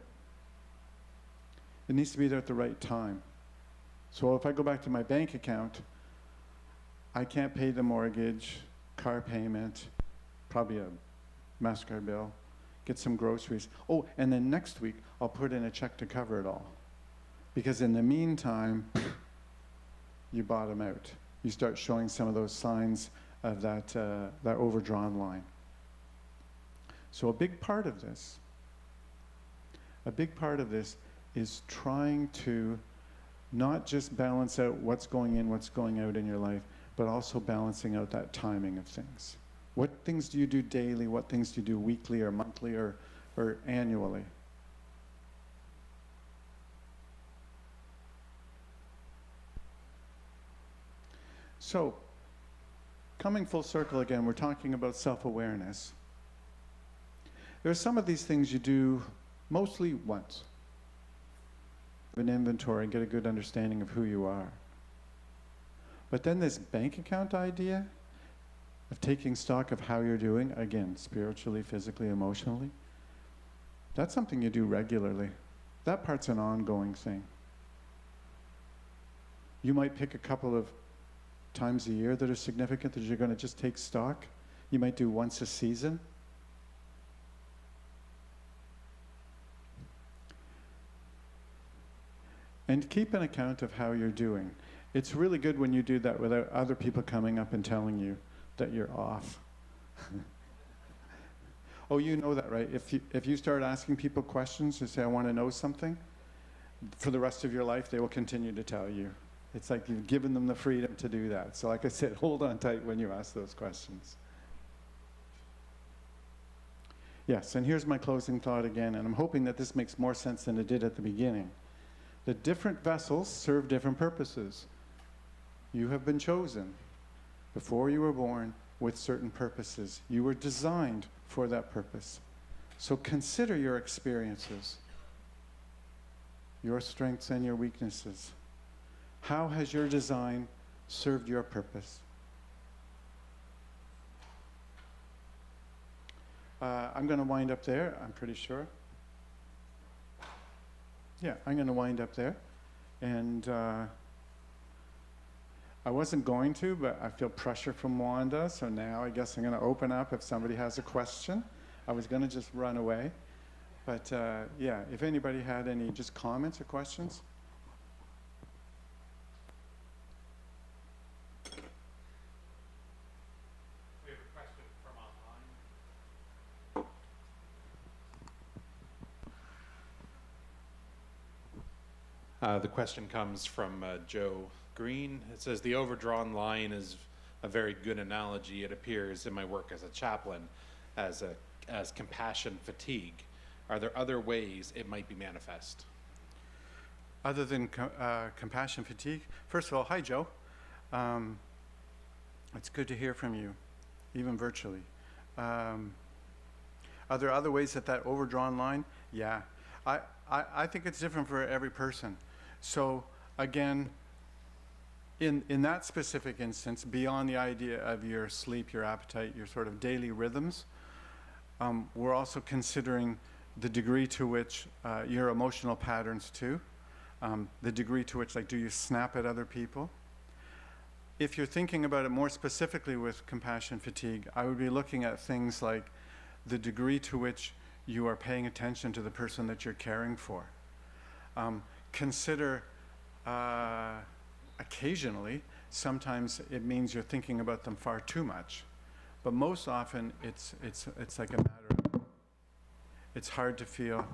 it needs to be there at the right time. So if I go back to my bank account, I can't pay the mortgage, car payment, probably a MasterCard bill, get some groceries. Oh, and then next week, I'll put in a check to cover it all. Because in the meantime, you bottom out. You start showing some of those signs of that overdrawn line. So a big part of this is trying to not just balance out what's going in, what's going out in your life, but also balancing out that timing of things. What things do you do daily? What things do you do weekly or monthly or annually? So, coming full circle again, we're talking about self-awareness. There are some of these things you do mostly once. An inventory and get a good understanding of who you are. But then this bank account idea of taking stock of how you're doing, again, spiritually, physically, emotionally, that's something you do regularly. That part's an ongoing thing. You might pick a couple of times a year that are significant that you're going to just take stock. You might do once a season. And keep an account of how you're doing. It's really good when you do that without other people coming up and telling you that you're off. Oh, you know that, right? If you start asking people questions and say, I want to know something, for the rest of your life, they will continue to tell you. It's like you've given them the freedom to do that. So like I said, hold on tight when you ask those questions. Yes, and here's my closing thought again, and I'm hoping that this makes more sense than it did at the beginning. The different vessels serve different purposes. You have been chosen before you were born with certain purposes. You were designed for that purpose. So consider your experiences, your strengths and your weaknesses. How has your design served your purpose? I'm going to wind up there, I'm pretty sure. Yeah, I'm going to wind up there. And I wasn't going to, but I feel pressure from Wanda, so now I guess I'm going to open up if somebody has a question. I was going to just run away. But yeah, if anybody had any just comments or questions. We have a question from online. The question comes from Joe Green. It says, the overdrawn line is a very good analogy. It appears in my work as a chaplain as compassion fatigue. Are there other ways it might be manifest? Other than compassion fatigue? First of all, hi, Joe. It's good to hear from you, even virtually. Are there other ways that overdrawn line? Yeah. I think it's different for every person. So again, in that specific instance, beyond the idea of your sleep, your appetite, your sort of daily rhythms, we're also considering the degree to which your emotional patterns too, the degree to which, like, do you snap at other people? If you're thinking about it more specifically with compassion fatigue, I would be looking at things like the degree to which you are paying attention to the person that you're caring for. Consider occasionally, sometimes it means you're thinking about them far too much, but most often it's like a matter of, it's hard to feel,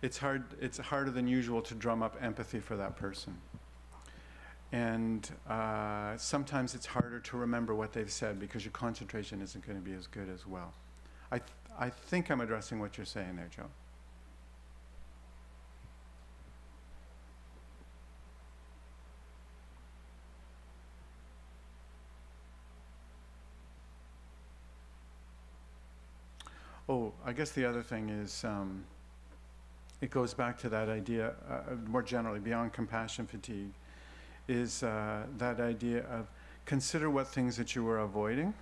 it's harder than usual to drum up empathy for that person. And sometimes it's harder to remember what they've said because your concentration isn't going to be as good as well. I think I'm addressing what you're saying there, Joe. Oh, I guess the other thing is, it goes back to that idea, more generally, beyond compassion fatigue, is that idea of consider what things that you were avoiding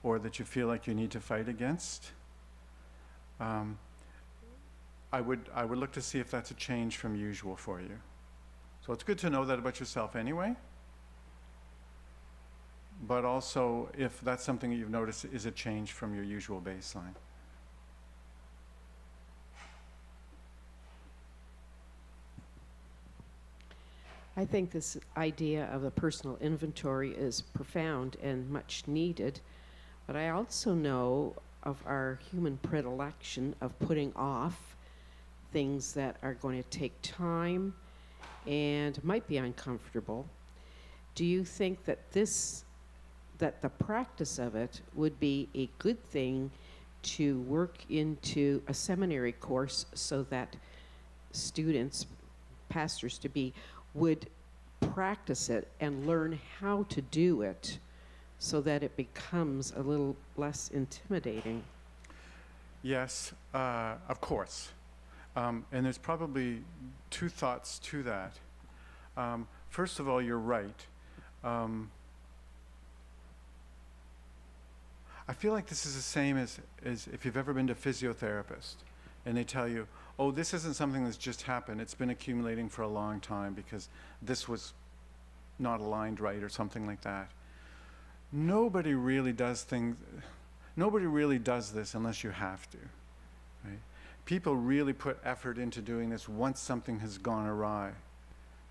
or that you feel like you need to fight against. I would look to see if that's a change from usual for you. So it's good to know that about yourself anyway, but also if that's something that you've noticed is a change from your usual baseline. I think this idea of a personal inventory is profound and much needed, but I also know of our human predilection of putting off things that are going to take time and might be uncomfortable. Do you think that that the practice of it would be a good thing to work into a seminary course so that students, pastors to be, would practice it and learn how to do it so that it becomes a little less intimidating? Yes, of course. And there's probably two thoughts to that. First of all, you're right. I feel like this is the same as if you've ever been to a physiotherapist and they tell you, oh, this isn't something that's just happened. It's been accumulating for a long time because this was not aligned right or something like that. Nobody really does this unless you have to, right? People really put effort into doing this once something has gone awry,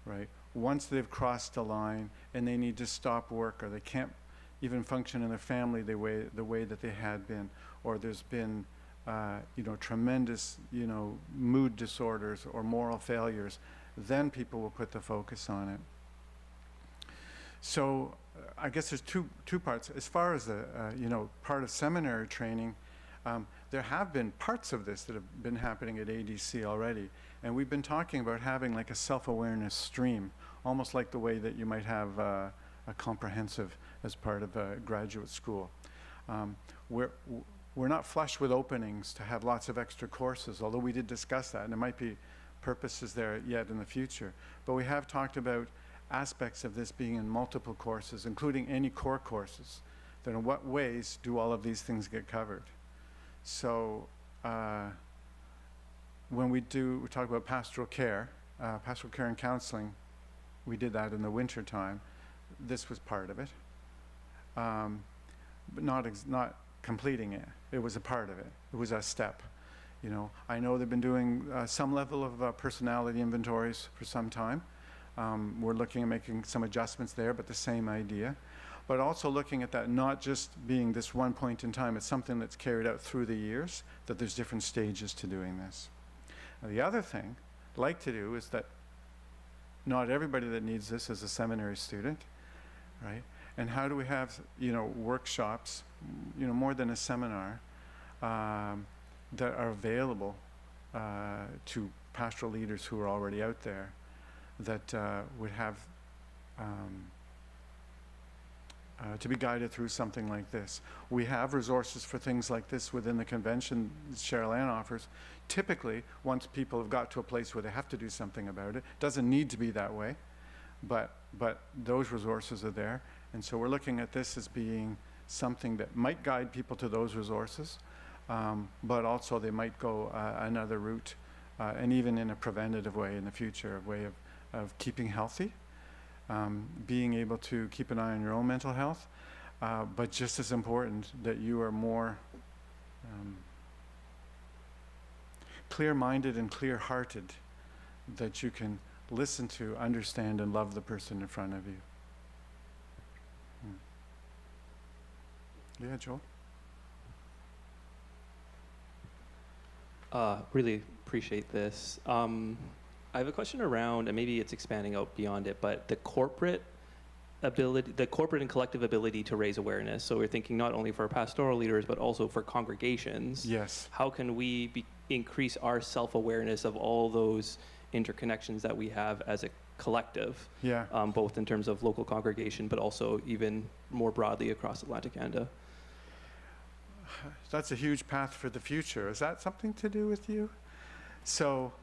right? Once they've crossed a line and they need to stop work or they can't even function in their family the way that they had been, or there's been tremendous, mood disorders or moral failures, then people will put the focus on it. So I guess there's two parts. As far as the, part of seminary training, there have been parts of this that have been happening at ADC already. And we've been talking about having like a self-awareness stream, almost like the way that you might have a comprehensive as part of a graduate school. We're not flush with openings to have lots of extra courses, although we did discuss that, and there might be purposes there yet in the future. But we have talked about aspects of this being in multiple courses, including any core courses. Then in what ways do all of these things get covered? So when we talk about pastoral care and counseling, we did that in the winter time. This was part of it, but not completing it. It was a part of it. It was a step. I know they've been doing some level of personality inventories for some time. We're looking at making some adjustments there, but the same idea. But also looking at that not just being this one point in time, it's something that's carried out through the years, that there's different stages to doing this. Now, the other thing like to do is that not everybody that needs this is a seminary student, right? And how do we have, workshops, more than a seminar, that are available to pastoral leaders who are already out there that would have to be guided through something like this. We have resources for things like this within the convention Cheryl Ann offers. Typically, once people have got to a place where they have to do something about it, doesn't need to be that way, but those resources are there. And so we're looking at this as being something that might guide people to those resources, but also they might go another route, and even in a preventative way in the future, a way of keeping healthy, being able to keep an eye on your own mental health, but just as important that you are more clear-minded and clear-hearted, that you can listen to, understand, and love the person in front of you. Yeah, Joel? Really appreciate this. I have a question around, and maybe it's expanding out beyond it, but the corporate and collective ability to raise awareness. So we're thinking not only for pastoral leaders, but also for congregations. Yes. How can we increase our self-awareness of all those interconnections that we have as a collective, Yeah. both in terms of local congregation, but also even more broadly across Atlantic Canada? That's a huge path for the future. Is that something to do with you? So,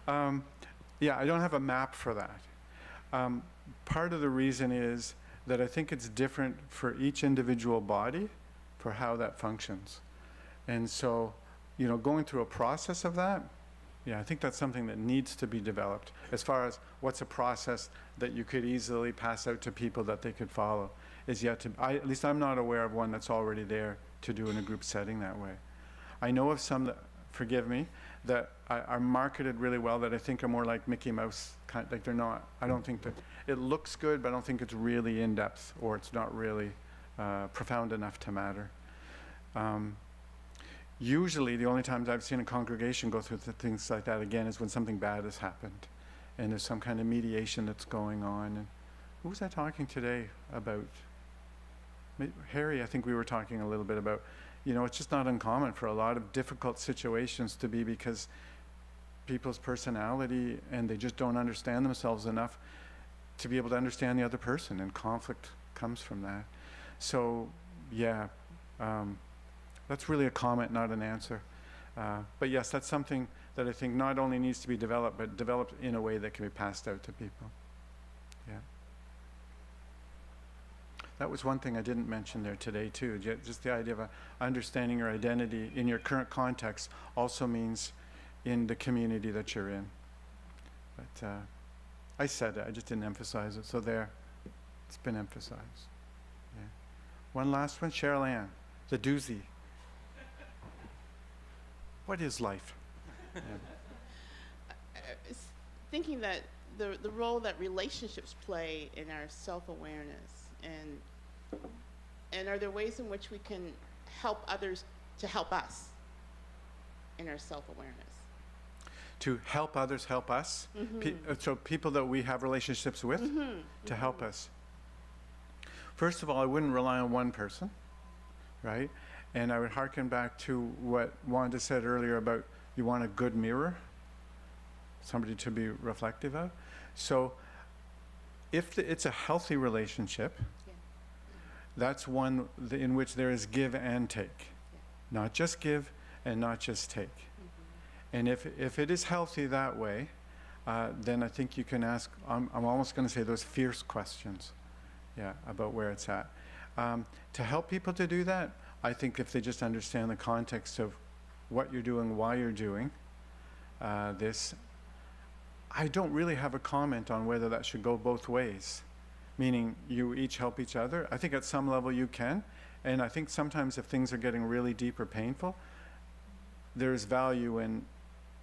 yeah, I don't have a map for that. Part of the reason is that I think it's different for each individual body for how that functions. And so, going through a process of that, yeah, I think that's something that needs to be developed. As far as what's a process that you could easily pass out to people that they could follow is yet to, at least I'm not aware of one that's already there to do in a group setting that way. I know of some that, forgive me, that are marketed really well that I think are more like Mickey Mouse, like they're not, I don't think that, it looks good, but I don't think it's really in depth, or it's not really profound enough to matter. Usually the only times I've seen a congregation go through things like that again is when something bad has happened and there's some kind of mediation that's going on. And who was I talking today about? Harry, I think we were talking a little bit about, it's just not uncommon for a lot of difficult situations to be because people's personality and they just don't understand themselves enough to be able to understand the other person, and conflict comes from that. So, yeah, that's really a comment, not an answer. But yes, that's something that I think not only needs to be developed, but developed in a way that can be passed out to people. Yeah. That was one thing I didn't mention there today too. Just the idea of understanding your identity in your current context also means in the community that you're in. But I said it, I just didn't emphasize it. So there, it's been emphasized. Yeah. One last one, Cheryl Ann, the doozy. What is life? Yeah. I was thinking that the role that relationships play in our self-awareness, and are there ways in which we can help others to help us in our self-awareness? To help others help us? Mm-hmm. So people that we have relationships with to help us. First of all, I wouldn't rely on one person, right? And I would hearken back to what Wanda said earlier about you want a good mirror, somebody to be reflective of. So if it's a healthy relationship, that's one in which there is give and take. Not just give and not just take. And if it is healthy that way, then I think you can ask, I'm almost going to say those fierce questions, about where it's at. To help people to do that, I think if they just understand the context of what you're doing, why you're doing this, I don't really have a comment on whether that should go both ways, meaning you each help each other. I think at some level you can, and I think sometimes if things are getting really deep or painful, there's value in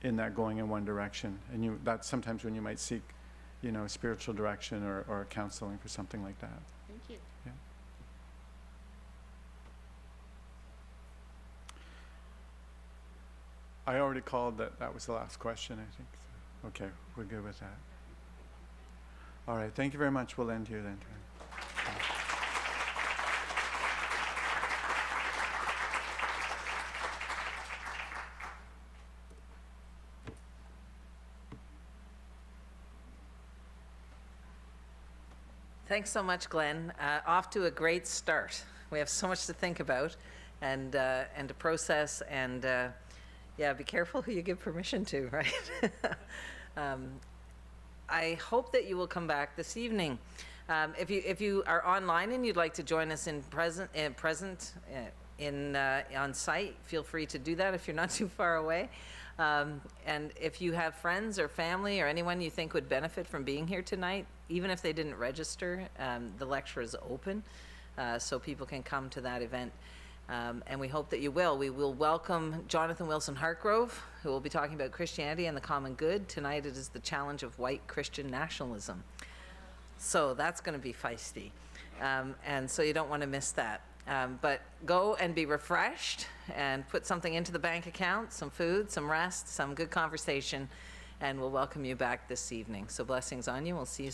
that going in one direction, and that's sometimes when you might seek, spiritual direction or counseling for something like that. Thank you. Yeah. I already called that. That was the last question, I think. So, okay, we're good with that. All right, thank you very much. We'll end here then. Thanks so much, Glenn. Off to a great start. We have so much to think about and to process, and yeah, be careful who you give permission to, right? I hope that you will come back this evening. If you are online and you'd like to join us on site, feel free to do that if you're not too far away. And if you have friends or family or anyone you think would benefit from being here tonight, even if they didn't register, the lecture is open, so people can come to that event. And we hope that you will. We will welcome Jonathan Wilson Hartgrove, who will be talking about Christianity and the common good. Tonight it is the challenge of white Christian nationalism. So that's going to be feisty. And so you don't want to miss that. But go and be refreshed and put something into the bank account, some food, some rest, some good conversation, and we'll welcome you back this evening. So blessings on you. We'll see you